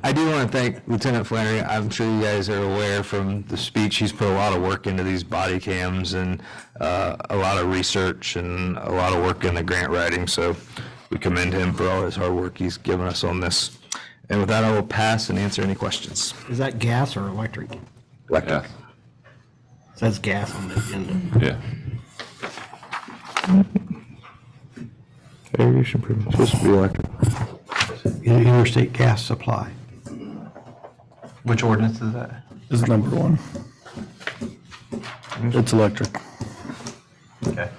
I do want to thank Lieutenant Flannery. I'm sure you guys are aware from the speech, he's put a lot of work into these body cams and a lot of research and a lot of work in the grant writing. So we commend him for all his hard work he's given us on this. And with that, I will pass and answer any questions. Is that gas or electric? Electric. It says gas on the agenda. Yeah. Aggregation improvement, supposed to be electric. Interstate gas supply. Which ordinance is that? This is number 1. It's electric. Okay.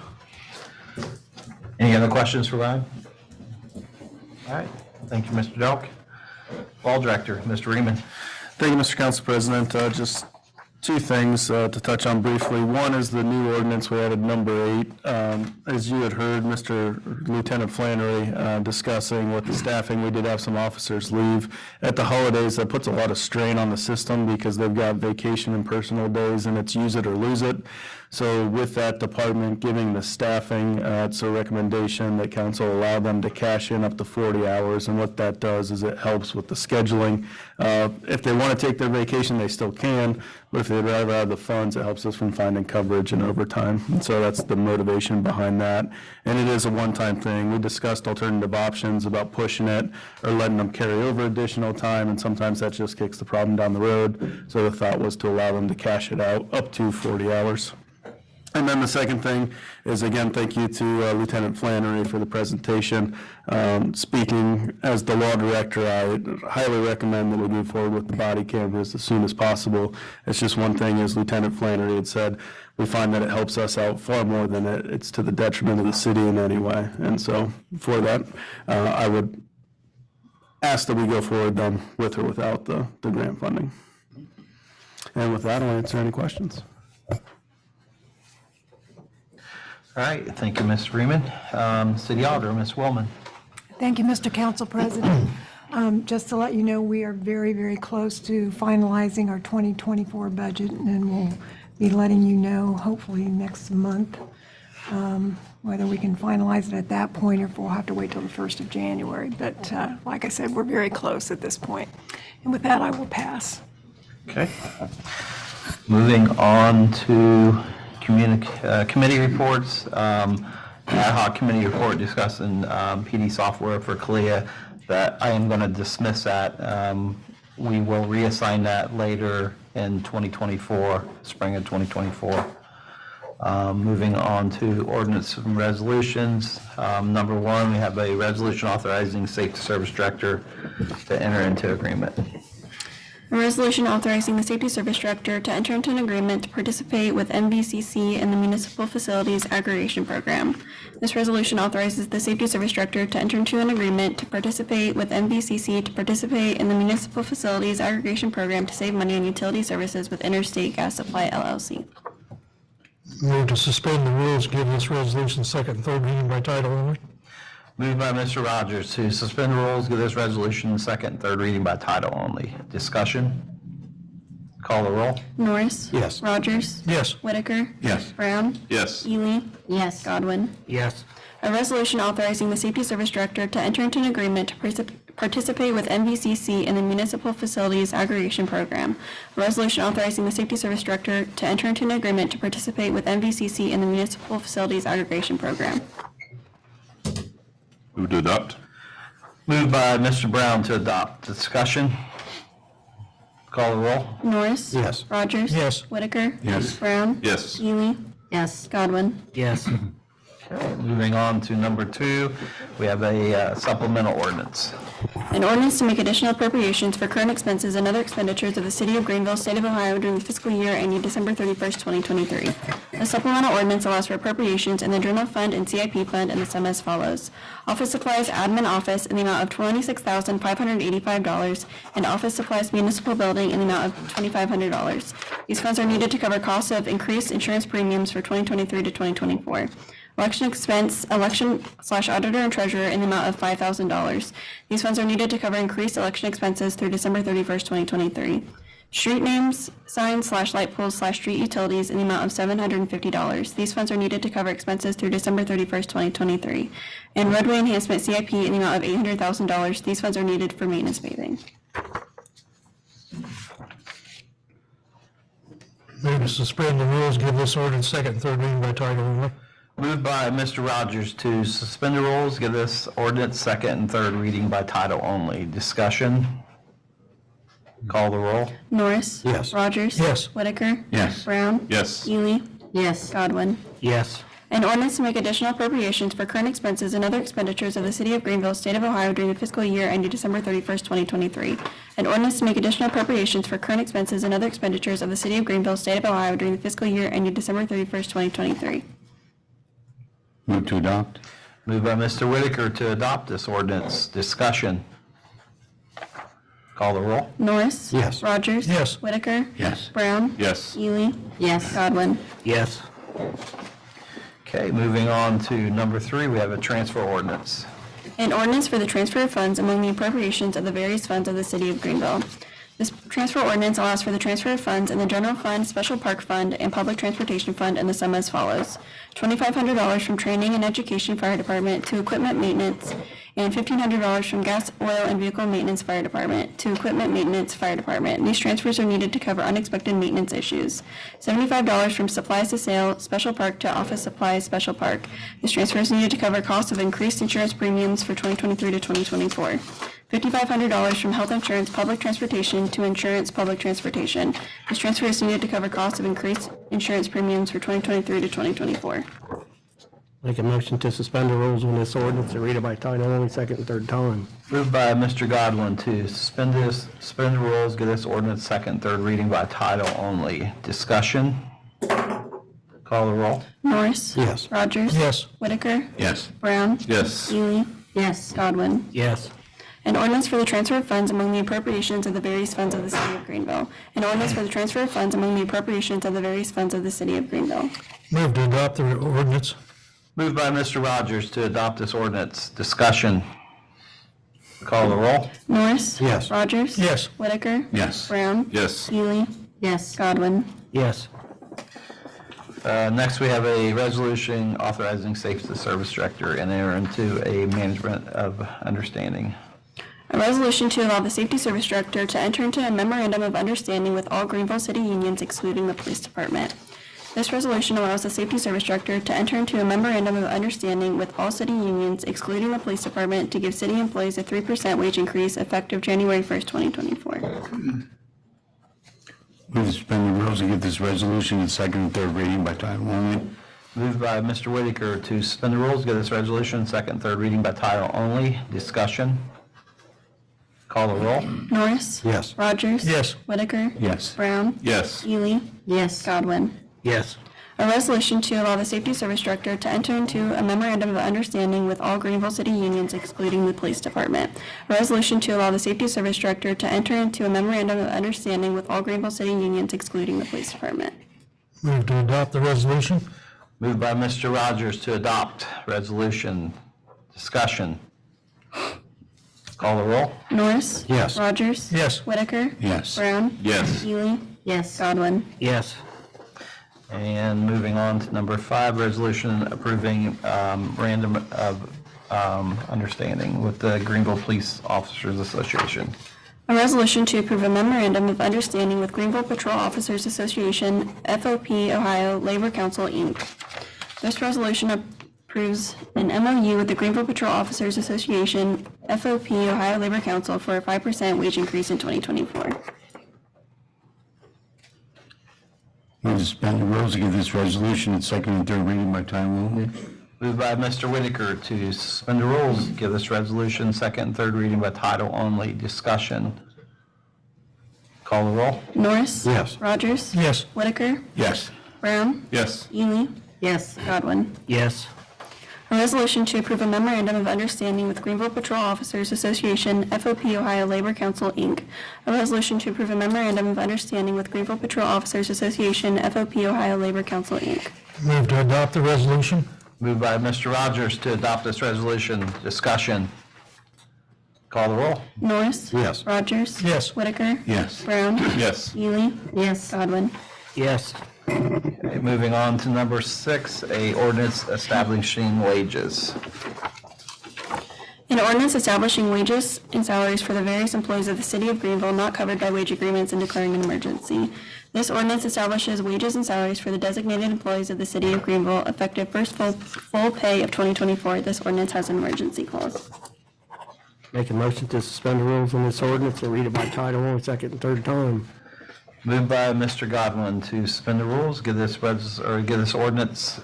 Any other questions for Ryan? All right, thank you, Mr. Delk. Ball Director, Mr. Reeman. Thank you, Mr. Council President. Just Two things to touch on briefly. One is the new ordinance, we added number 8. As you had heard Mr. Lieutenant Flannery discussing with the staffing, we did have some officers leave at the holidays. That puts a lot of strain on the system because they've got vacation and personal days, and it's use it or lose it. So with that department giving the staffing, it's a recommendation that council allow them to cash in up to 40 hours. And what that does is it helps with the scheduling. If they want to take their vacation, they still can, but if they'd rather have the funds, it helps us from finding coverage and overtime. And so that's the motivation behind that. And it is a one-time thing. We discussed alternative options about pushing it or letting them carry over additional time, and sometimes that just kicks the problem down the road. So the thought was to allow them to cash it out up to 40 hours. And then the second thing is, again, thank you to Lieutenant Flannery for the presentation. Speaking as the law director, I highly recommend that we move forward with the body cameras as soon as possible. It's just one thing, as Lieutenant Flannery had said, we find that it helps us out far more than it's to the detriment of the city in any way. And so for that, I would ask that we go forward then with or without the grant funding. And with that, I'll answer any questions. All right, thank you, Ms. Freeman. City Auditor, Ms. Wellman. Thank you, Mr. Council President. Just to let you know, we are very, very close to finalizing our 2024 budget, and we'll be letting you know hopefully next month whether we can finalize it at that point or if we'll have to wait till the 1st of January. But like I said, we're very close at this point. And with that, I will pass. Okay. Moving on to committee reports. Ad hoc committee report discussing PD software for CALIA. That I am going to dismiss that. We will reassign that later in 2024, spring of 2024. Moving on to ordinance and resolutions. Number 1, we have a resolution authorizing Safety Service Director to enter into agreement. A resolution authorizing the Safety Service Director to enter into an agreement to participate with MVCC in the Municipal Facilities Aggregation Program. This resolution authorizes the Safety Service Director to enter into an agreement to participate with MVCC to participate in the Municipal Facilities Aggregation Program to save money on utility services with Interstate Gas Supply, LLC. Move to suspend the rules, give this resolution second and third reading by title only. Moved by Mr. Rogers to suspend the rules, give this resolution second and third reading by title only. Discussion? Call the roll. Norris? Yes. Rogers? Yes. Whitaker? Yes. Brown? Yes. Ely? Yes. Godwin? Yes. A resolution authorizing the Safety Service Director to enter into an agreement to participate with MVCC in the Municipal Facilities Aggregation Program. A resolution authorizing the Safety Service Director to enter into an agreement to participate with MVCC in the Municipal Facilities Aggregation Program. Move to adopt? Moved by Mr. Brown to adopt. Discussion? Call the roll. Norris? Yes. Rogers? Yes. Whitaker? Yes. Brown? Yes. Ely? Yes. Godwin? Yes. Okay, moving on to number 2, we have a supplemental ordinance. An ordinance to make additional appropriations for current expenses and other expenditures of the City of Greenville, State of Ohio during the fiscal year ending December 31st, 2023. The supplemental ordinance allows for appropriations in the General Fund and CIP Fund in the sum as follows. Office supplies admin office in the amount of $26,585 and office supplies municipal building in the amount of $2,500. These funds are needed to cover costs of increased insurance premiums for 2023 to 2024. Election expense, election/auditor and treasurer in the amount of $5,000. These funds are needed to cover increased election expenses through December 31st, 2023. Street names, signs/light poles/street utilities in the amount of $750. These funds are needed to cover expenses through December 31st, 2023. And roadway enhancement CIP in the amount of $800,000. These funds are needed for maintenance paving. Move to suspend the rules, give this ordinance second and third reading by title only. Moved by Mr. Rogers to suspend the rules, give this ordinance second and third reading by title only. Discussion? Call the roll. Norris? Yes. Rogers? Yes. Whitaker? Yes. Brown? Yes. Ely? Yes. Godwin? Yes. An ordinance to make additional appropriations for current expenses and other expenditures of the City of Greenville, State of Ohio during the fiscal year ending December 31st, 2023. An ordinance to make additional appropriations for current expenses and other expenditures of the City of Greenville, State of Ohio during the fiscal year ending December 31st, 2023. Move to adopt? Moved by Mr. Whitaker to adopt this ordinance. Discussion? Call the roll. Norris. Yes. Rogers. Yes. Whitaker. Yes. Brown. Yes. Ely. Yes. Godwin. Yes. Okay, moving on to number 3, we have a transfer ordinance. An ordinance for the transfer of funds among the appropriations of the various funds of the city of Greenville. This transfer ordinance allows for the transfer of funds in the general fund, special park fund, and public transportation fund in the sum as follows. $2,500 from training and education fire department to equipment maintenance, and $1,500 from gas, oil, and vehicle maintenance fire department to equipment maintenance fire department. These transfers are needed to cover unexpected maintenance issues. $75 from supplies to sale, special park to office supplies, special park. This transfer is needed to cover costs of increased insurance premiums for 2023 to 2024. $5,500 from health insurance, public transportation to insurance, public transportation. This transfer is needed to cover costs of increased insurance premiums for 2023 to 2024. Make a motion to suspend the rules on this ordinance and read it by title only, second and third time. Moved by Mr. Godwin to suspend the rules, give this ordinance second and third reading by title only. Discussion? Call the roll. Norris. Yes. Rogers. Yes. Whitaker. Yes. Brown. Yes. Ely. Yes. Godwin. Yes. An ordinance for the transfer of funds among the appropriations of the various funds of the city of Greenville. An ordinance for the transfer of funds among the appropriations of the various funds of the city of Greenville. Move to adopt the ordinance. Moved by Mr. Rogers to adopt this ordinance. Discussion? Call the roll. Norris. Yes. Rogers. Yes. Whitaker. Yes. Brown. Yes. Ely. Yes. Godwin. Yes. Next, we have a resolution authorizing Safety Service Director and enter into a management of understanding. A resolution to allow the Safety Service Director to enter into a memorandum of understanding with all Greenville city unions excluding the police department. This resolution allows the Safety Service Director to enter into a memorandum of understanding with all city unions excluding the police department to give city employees a 3% wage increase effective January 1st, 2024. Move to suspend the rules and get this resolution in second and third reading by title only. Moved by Mr. Whitaker to suspend the rules, give this resolution second and third reading by title only. Discussion? Call the roll. Norris. Yes. Rogers. Yes. Whitaker. Yes. Brown. Yes. Ely. Yes. Godwin. Yes. A resolution to allow the Safety Service Director to enter into a memorandum of understanding with all Greenville city unions excluding the police department. A resolution to allow the Safety Service Director to enter into a memorandum of understanding with all Greenville city unions excluding the police department. Move to adopt the resolution. Moved by Mr. Rogers to adopt resolution. Discussion? Call the roll. Norris. Yes. Rogers. Yes. Whitaker. Yes. Brown. Yes. Ely. Yes. Godwin. Yes. And moving on to number 5, resolution approving random of understanding with the Greenville Police Officers Association. A resolution to approve a memorandum of understanding with Greenville Patrol Officers Association, FOP Ohio Labor Council, Inc. This resolution approves an MOU with the Greenville Patrol Officers Association, FOP Ohio Labor Council for a 5% wage increase in 2024. Move to suspend the rules and give this resolution in second and third reading by title only. Moved by Mr. Whitaker to suspend the rules, give this resolution second and third reading by title only. Discussion? Call the roll. Norris. Yes. Rogers. Yes. Whitaker. Yes. Brown. Yes. Ely. Yes. Godwin. Yes. A resolution to approve a memorandum of understanding with Greenville Patrol Officers Association, FOP Ohio Labor Council, Inc. A resolution to approve a memorandum of understanding with Greenville Patrol Officers Association, FOP Ohio Labor Council, Inc. Move to adopt the resolution. Moved by Mr. Rogers to adopt this resolution. Discussion? Call the roll. Norris. Yes. Rogers. Yes. Whitaker. Yes. Brown. Yes. Ely. Yes. Godwin. Yes. Okay, moving on to number 6, a ordinance establishing wages. An ordinance establishing wages and salaries for the various employees of the city of Greenville not covered by wage agreements and declaring an emergency. This ordinance establishes wages and salaries for the designated employees of the city of Greenville effective first full pay of 2024. This ordinance has an emergency clause. Make a motion to suspend the rules on this ordinance and read it by title only, second and third time. Moved by Mr. Godwin to suspend the rules, give this ordinance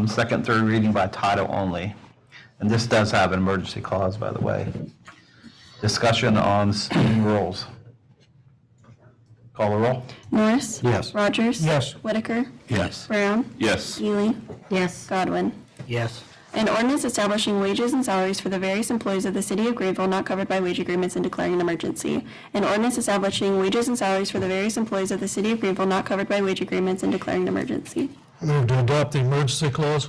second, third reading by title only. And this does have an emergency clause, by the way. Discussion on suspending rules. Call the roll. Norris. Yes. Rogers. Yes. Whitaker. Yes. Brown. Yes. Ely. Yes. Godwin. Yes. An ordinance establishing wages and salaries for the various employees of the city of Greenville not covered by wage agreements and declaring an emergency. An ordinance establishing wages and salaries for the various employees of the city of Greenville not covered by wage agreements and declaring an emergency. Move to adopt the emergency clause.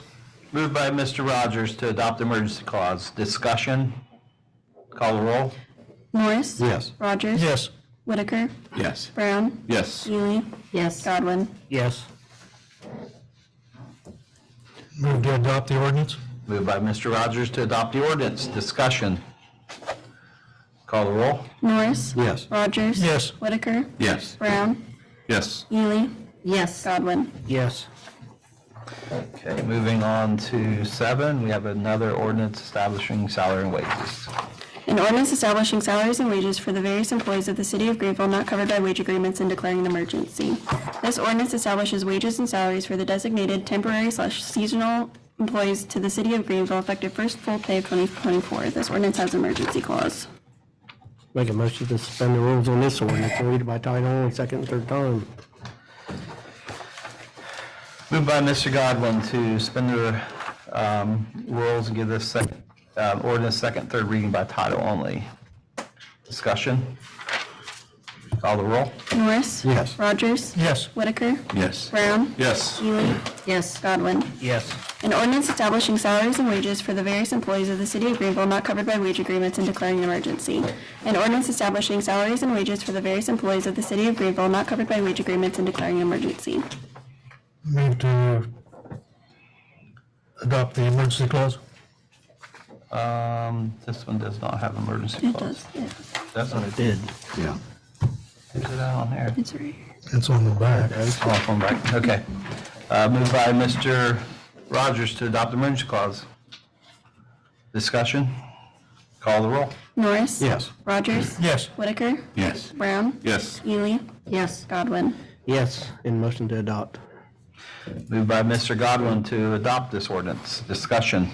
Moved by Mr. Rogers to adopt the emergency clause. Discussion? Call the roll. Norris? Yes. Rogers? Yes. Whitaker? Yes. Brown? Yes. Ely? Yes. Godwin? Yes. Move to adopt the ordinance. Moved by Mr. Rogers to adopt the ordinance. Discussion? Call the roll. Norris? Yes. Rogers? Yes. Whitaker? Yes. Brown? Yes. Ely? Yes. Godwin? Yes. Okay, moving on to 7, we have another ordinance establishing salary and wages. An ordinance establishing salaries and wages for the various employees of the city of Greenville not covered by wage agreements and declaring an emergency. This ordinance establishes wages and salaries for the designated temporary/seasonal employees to the city of Greenville effective first full pay of 2024. This ordinance has an emergency clause. Make a motion to suspend the rules on this ordinance and read it by title only, second and third time. Moved by Mr. Godwin to suspend the rules and give this second ordinance second, third reading by title only. Discussion? Call the roll. Norris? Yes. Rogers? Yes. Whitaker? Yes. Brown? Yes. Ely? Yes. Godwin? Yes. An ordinance establishing salaries and wages for the various employees of the city of Greenville not covered by wage agreements and declaring an emergency. An ordinance establishing salaries and wages for the various employees of the city of Greenville not covered by wage agreements and declaring an emergency. Move to adopt the emergency clause. This one does not have emergency It clause. does, yeah. That's what it Did. Yeah. is. It out on here. It's right here. It's on the back. Oh, from back. Okay. Moved by Mr. Rogers to adopt the emergency clause. Discussion? Call the roll. Norris? Yes. Rogers? Yes. Whitaker? Yes. Brown? Yes. Ely? Yes. Godwin? Yes, and motion to adopt. Moved by Mr. Godwin to adopt this ordinance. Discussion?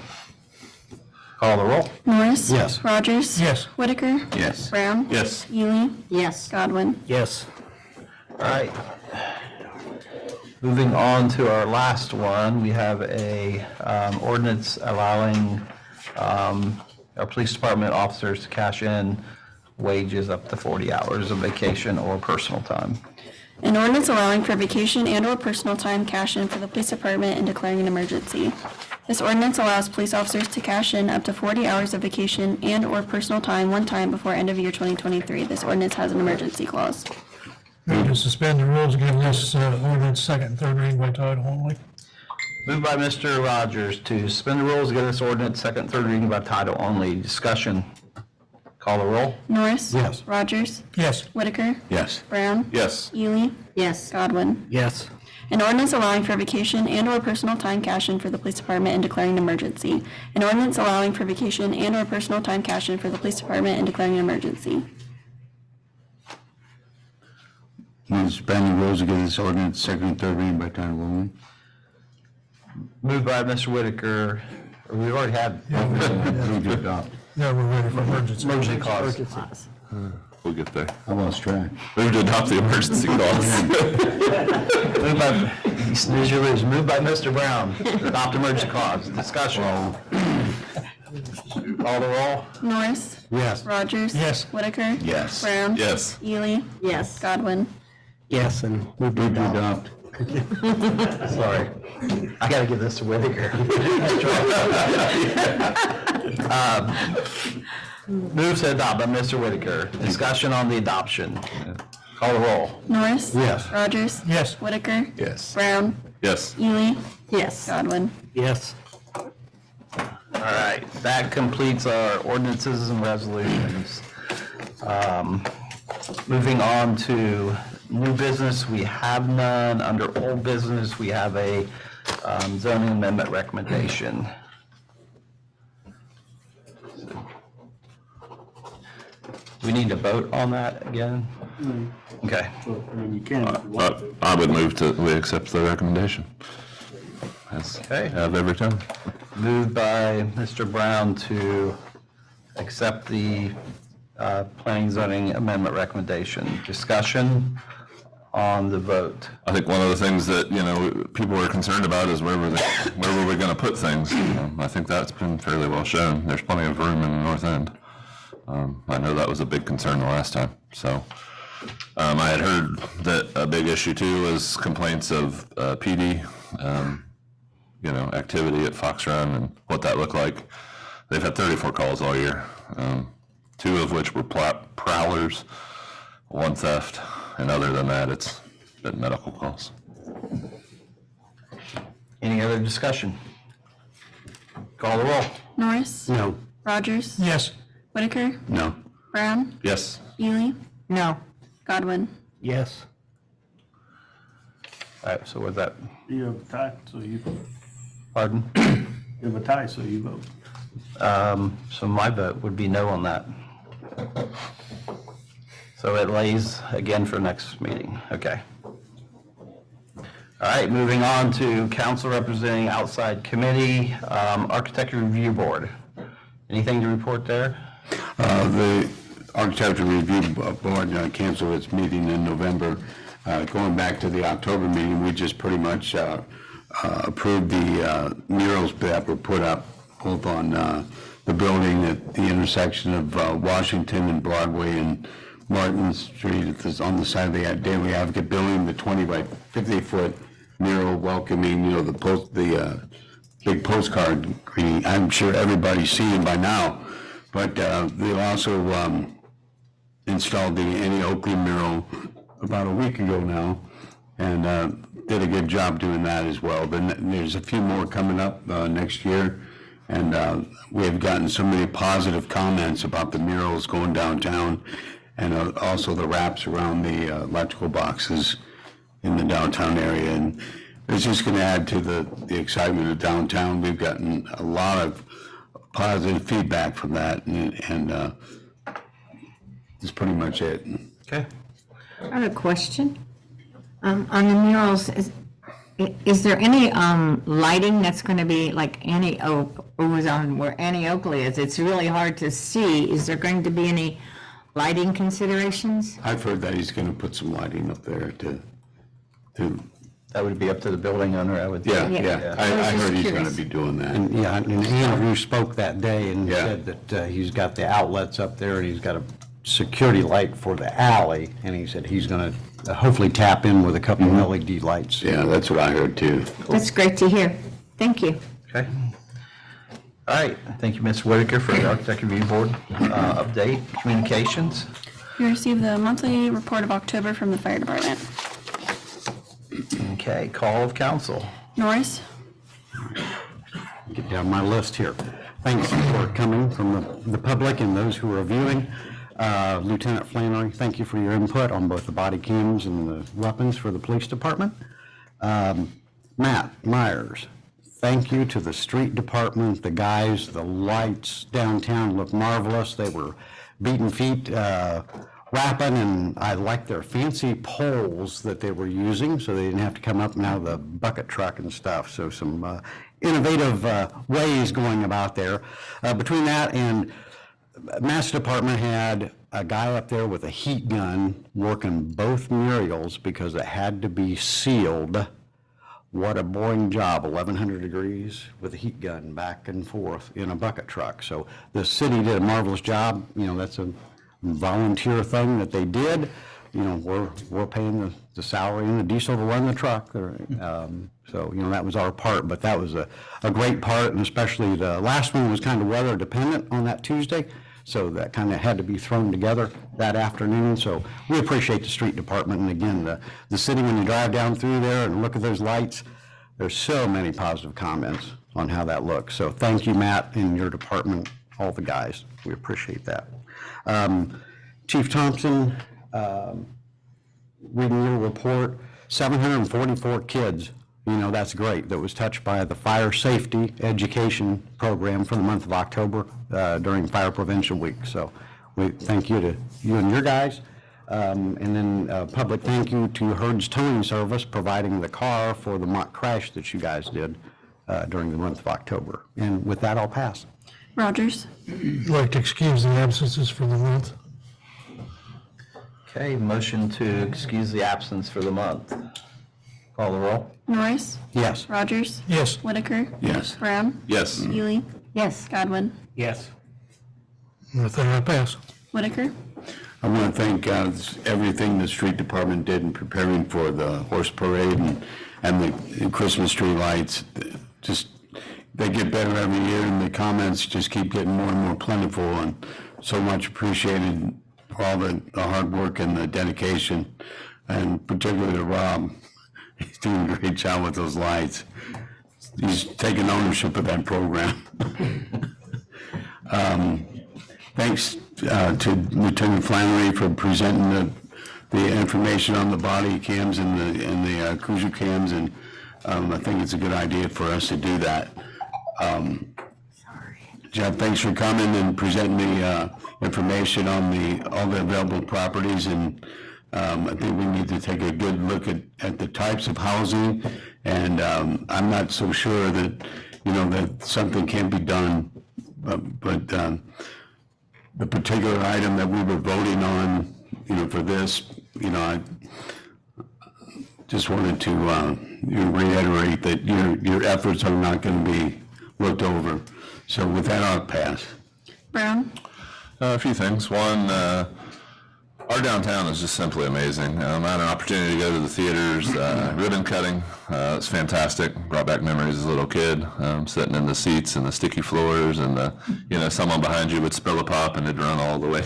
Call the roll. Norris? Yes. Rogers? Yes. Whitaker? Yes. Brown? Yes. Ely? Yes. Godwin? Yes. All right. Moving on to our last one, we have a ordinance allowing our police department officers to cash in wages up to 40 hours of vacation or personal time. An ordinance allowing for vacation and/or personal time cash-in for the police department and declaring an emergency. This ordinance allows police officers to cash in up to 40 hours of vacation and/or personal time one time before end of year 2023. This ordinance has an emergency clause. Move to suspend the rules, give this ordinance second and third reading by title only. Moved by Mr. Rogers to suspend the rules, give this ordinance second, third reading by title only. Discussion. Call the roll. Norris? Yes. Rogers? Yes. Whitaker? Yes. Brown? Yes. Ely? Yes. Godwin? Yes. An ordinance allowing for vacation and/or personal time cash-in for the police department and declaring an emergency. An ordinance allowing for vacation and/or personal time cash-in for the police department and declaring an emergency. Move to suspend the rules and give this ordinance second and third reading by title only. Moved by Mr. Whitaker. We already had Move to adopt. Yeah, we're ready for emergency. emergency clause. We'll get there. I lost track. Move to adopt the emergency clause. Moved by, snooze you lose. Moved by Mr. Brown. Adopt emergency clause. Discussion. Call the roll. Norris? Yes. Rogers? Yes. Whitaker? Yes. Brown? Yes. Ely? Yes. Godwin? Yes, and move to Move to adopt. adopt. Sorry. I gotta give this to Whitaker. Move to adopt by Mr. Whitaker. Discussion on the adoption. Call the roll. Norris? Yes. Rogers? Yes. Whitaker? Yes. Brown? Yes. Ely? Yes. Godwin? Yes. All right, that completes our ordinances and resolutions. Moving on to new business, we have none. Under old business, we have a zoning amendment recommendation. We need to vote on that again? Okay. I would move to, we accept the recommendation. As Okay. have every time. Moved by Mr. Brown to accept the planning zoning amendment recommendation. Discussion, on the vote? I think one of the things that, people were concerned about is where were we going to put things? I think that's been fairly well shown. There's plenty of room in the north end. I know that was a big concern the last time. So I had heard that a big issue too was complaints of PD, activity at Fox Run and what that looked like. They've had 34 calls all year, 2 of which were prowlers, 1 theft, and other than that, it's been medical calls. Any other discussion? Call the roll. Norris? No. Rogers? Yes. Whitaker? No. Brown? Yes. Ely? No. Godwin? Yes. All right, so with that, You have a tie, so you vote. pardon? You have a tie, so you vote. So my vote would be no on that. So it lays again for next meeting. Okay. All right, moving on to council representing outside committee, architecture review board. Anything to report there? The Architecture Review Board canceled its meeting in November. Going back to the October meeting, we just pretty much approved the murals that were put up both on the building at the intersection of Washington and Broadway and Martin Street. It's on the side of the Daily Advocate building, the 20 by 50 foot mural welcoming, the big postcard greeting. I'm sure everybody's seen it by now, but they also installed the Annie Oakley mural about a week ago now, and did a good job doing that as well. But there's a few more coming up next year, and we have gotten so many positive comments about the murals going downtown, and also the wraps around the electrical boxes in the downtown area. And it's just going to add to the excitement of downtown. We've gotten a lot of positive feedback from that, and that's pretty much it. Okay. I have a question. On the murals, is there any lighting that's going to be like Annie on where Annie Oakley is? It's really hard to see. Is there going to be any lighting considerations? I've heard that he's going to put some lighting up there to That would be up to the building owner, I would think. yeah. I heard he's going to be doing that. And, yeah, and Andrew spoke that day and Yeah. said that he's got the outlets up there and he's got a security light for the alley, and he said he's going to hopefully tap in with a couple of LED lights. Yeah, that's what I heard too. That's great to hear. Thank you. Okay. All right, thank you, Ms. Whitaker, for the architecture review board update. Communications. You received the monthly report of October from the fire department. Okay, call of council. Norris? Get down my list here. Thanks for coming from the public and those who are viewing. Lieutenant Flannery, thank you for your input on both the body cams and the weapons for the police department. Matt Myers, thank you to the street department, the guys, the lights downtown look marvelous. They were beating feet, rapping, and I like their fancy poles that they were using so they didn't have to come up and out of the bucket truck and stuff. So some innovative ways going about there. Between that and Master Department had a guy up there with a heat gun working both murals because it had to be sealed. What a boring job, 1,100 degrees with a heat gun back and forth in a bucket truck. So the city did a marvelous job. That's a volunteer thing that they did. We're paying the salary and the diesel to run the truck. So that was our part, but that was a great part, and especially the last one was kind of weather dependent on that Tuesday. So that kind of had to be thrown together that afternoon. So we appreciate the street department. And again, the city, when you drive down through there and look at those lights, there's so many positive comments on how that looks. So thank you, Matt, and your department, all the guys. We appreciate that. Chief Thompson, reading your report, 744 kids, that's great, that was touched by the fire safety education program for the month of October during Fire Prevention Week. So we thank you to you and your guys. And then public thank you to Herd's Towing Service providing the car for the mock crash that you guys did during the month of October. And with that, I'll pass. Rogers? I'd like to excuse the absences for the month. Okay, motion to excuse the absence for the month. Call the roll. Norris? Yes. Rogers? Yes. Whitaker? Yes. Brown? Yes. Ely? Yes. Godwin? Yes. Nothing I pass. Whitaker? I want to thank everything the street department did in preparing for the horse parade and the Christmas tree lights. Just, they get better every year, and the comments just keep getting more and more plentiful, and so much appreciated for all the hard work and the dedication, and particularly to Rob. He's doing a great job with those lights. He's taking ownership of that program. Thanks to Lieutenant Flannery for presenting the information on the body cams and the cruiser cams, and I think it's a good idea for us to do that. Jeff, thanks for coming and presenting the information on all the available properties, and I think we need to take a good look at the types of housing, and I'm not so sure that, that something can be done, but the particular item that we were voting on, for this, I just wanted to reiterate that your efforts are not going to be looked over. So with that, I'll pass. Brown? A few things. One, our downtown is just simply amazing. I had an opportunity to go to the theaters, ribbon cutting. It's fantastic. Brought back memories as a little kid, sitting in the seats and the sticky floors, and someone behind you would spill a pop and it'd run all the way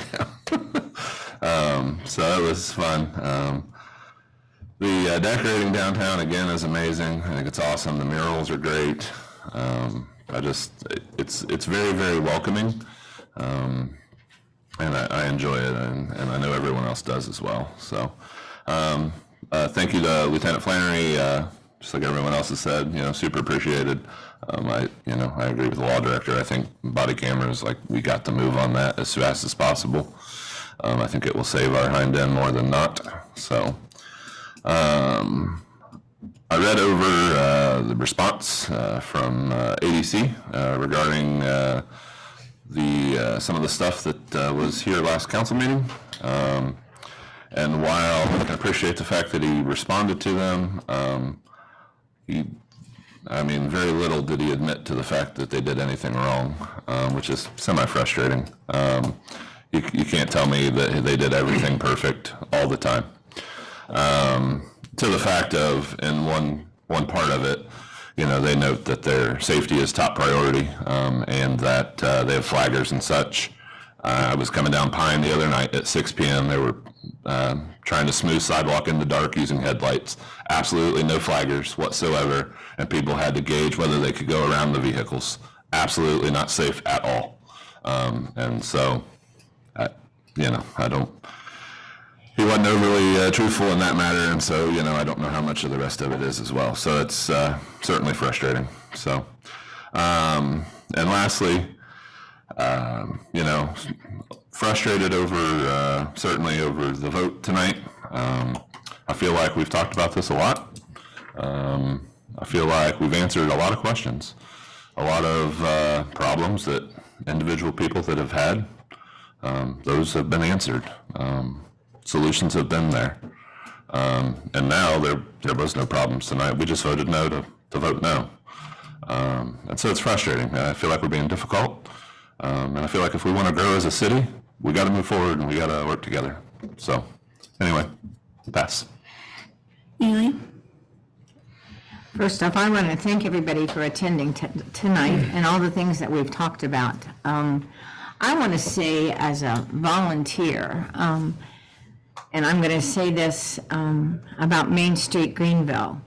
down. So it was fun. The decorating downtown again is amazing. I think it's awesome. The murals are great. It's very, very welcoming. And I enjoy it, and I know everyone else does as well. So thank you to Lieutenant Flannery, just like everyone else has said, super appreciated. I agree with the law director. I think body cameras, we got to move on that as fast as possible. I think it will save our hind end more than not. So I read over the response from ADC regarding some of the stuff that was here last council meeting. And while I can appreciate the fact that he responded to them, very little did he admit to the fact that they did anything wrong, which is semi-frustrating. You can't tell me that they did everything perfect all the time. To the fact of, in one part of it, they note that their safety is top priority, and that they have flaggers and such. I was coming down Pine the other night at 6 p.m. They were trying to smooth sidewalk in the dark using headlights. Absolutely no flaggers whatsoever, and people had to gauge whether they could go around the vehicles. Absolutely not safe at all. And so, he wasn't overly truthful in that matter, and so, I don't know how much of the rest of it is as well. So it's certainly frustrating. So, and lastly, frustrated certainly over the vote tonight. I feel like we've talked about this a lot. I feel like we've answered a lot of questions, a lot of problems that individual people that have had, those have been answered. Solutions have been there. And now there was no problems tonight. We just voted no to vote no. And so it's frustrating. I feel like we're being difficult. And I feel like if we want to grow as a city, we got to move forward and we got to work together. So anyway, pass. Ely? First off, I want to thank everybody for attending tonight and all the things that we've talked about. I want to say, as a volunteer, and I'm going to say this about Main Street, Greenville.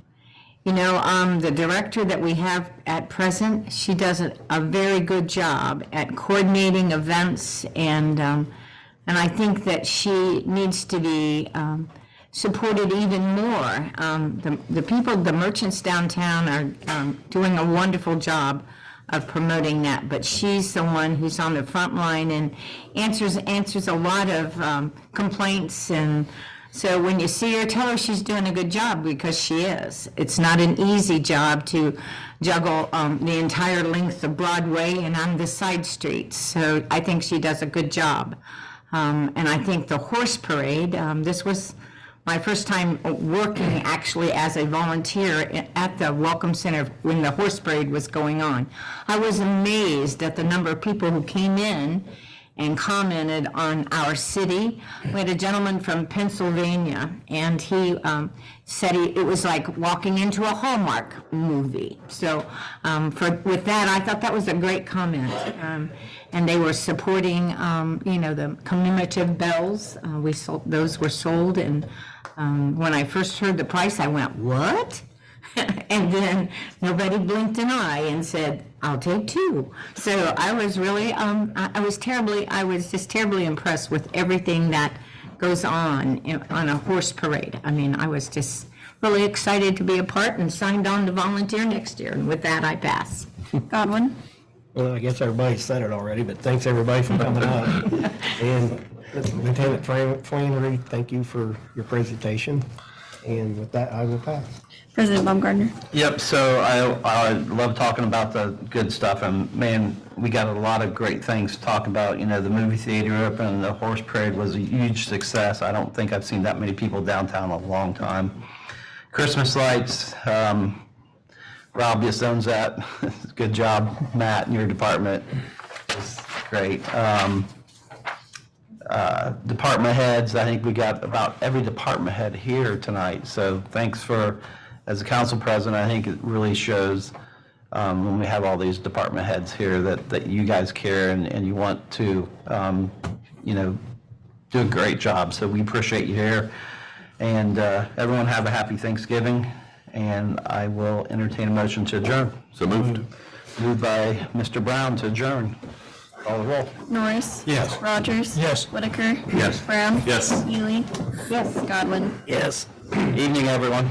The director that we have at present, she does a very good job at coordinating events, and I think that she needs to be supported even more. The people, the merchants downtown are doing a wonderful job of promoting that, but she's the one who's on the front line and answers a lot of complaints, and so when you see her, tell her she's doing a good job, because she is. It's not an easy job to juggle the entire length of Broadway and on the side streets, so I think she does a good job. And I think the horse parade, this was my first time working actually as a volunteer at the Welcome Center when the horse parade was going on. I was amazed at the number of people who came in and commented on our city. We had a gentleman from Pennsylvania, and he said it was like walking into a Hallmark movie. So with that, I thought that was a great comment. And they were supporting, the commemorative bells. Those were sold, and when I first heard the price, I went, what? And then nobody blinked an eye and said, I'll take 2. So I was really, I was just terribly impressed with everything that goes on a horse parade. I mean, I was just really excited to be a part and signed on to volunteer next year. And with that, I pass. Godwin? Well, I guess everybody said it already, but thanks everybody for coming out. And Lieutenant Flannery, thank you for your presentation. And with that, I will pass. President Baumgartner? Yep, so I love talking about the good stuff, and man, we got a lot of great things to talk about. You know, the movie theater open, the horse parade was a huge success. I don't think I've seen that many people downtown in a long time. Christmas lights, Rob just owns that. Good job, Matt, and your department. It's great. Department heads, I think we got about every department head here tonight, so thanks for, as a council president, I think it really shows when we have all these department heads here that you guys care and you want to, do a great job, so we appreciate you here. And everyone have a happy Thanksgiving, and I will entertain a motion to adjourn. So moved. Moved by Mr. Brown to adjourn. Call the roll. Norris? Yes. Rogers? Yes. Whitaker? Yes. Brown? Yes. Ely? Yes. Godwin? Yes. Evening, everyone.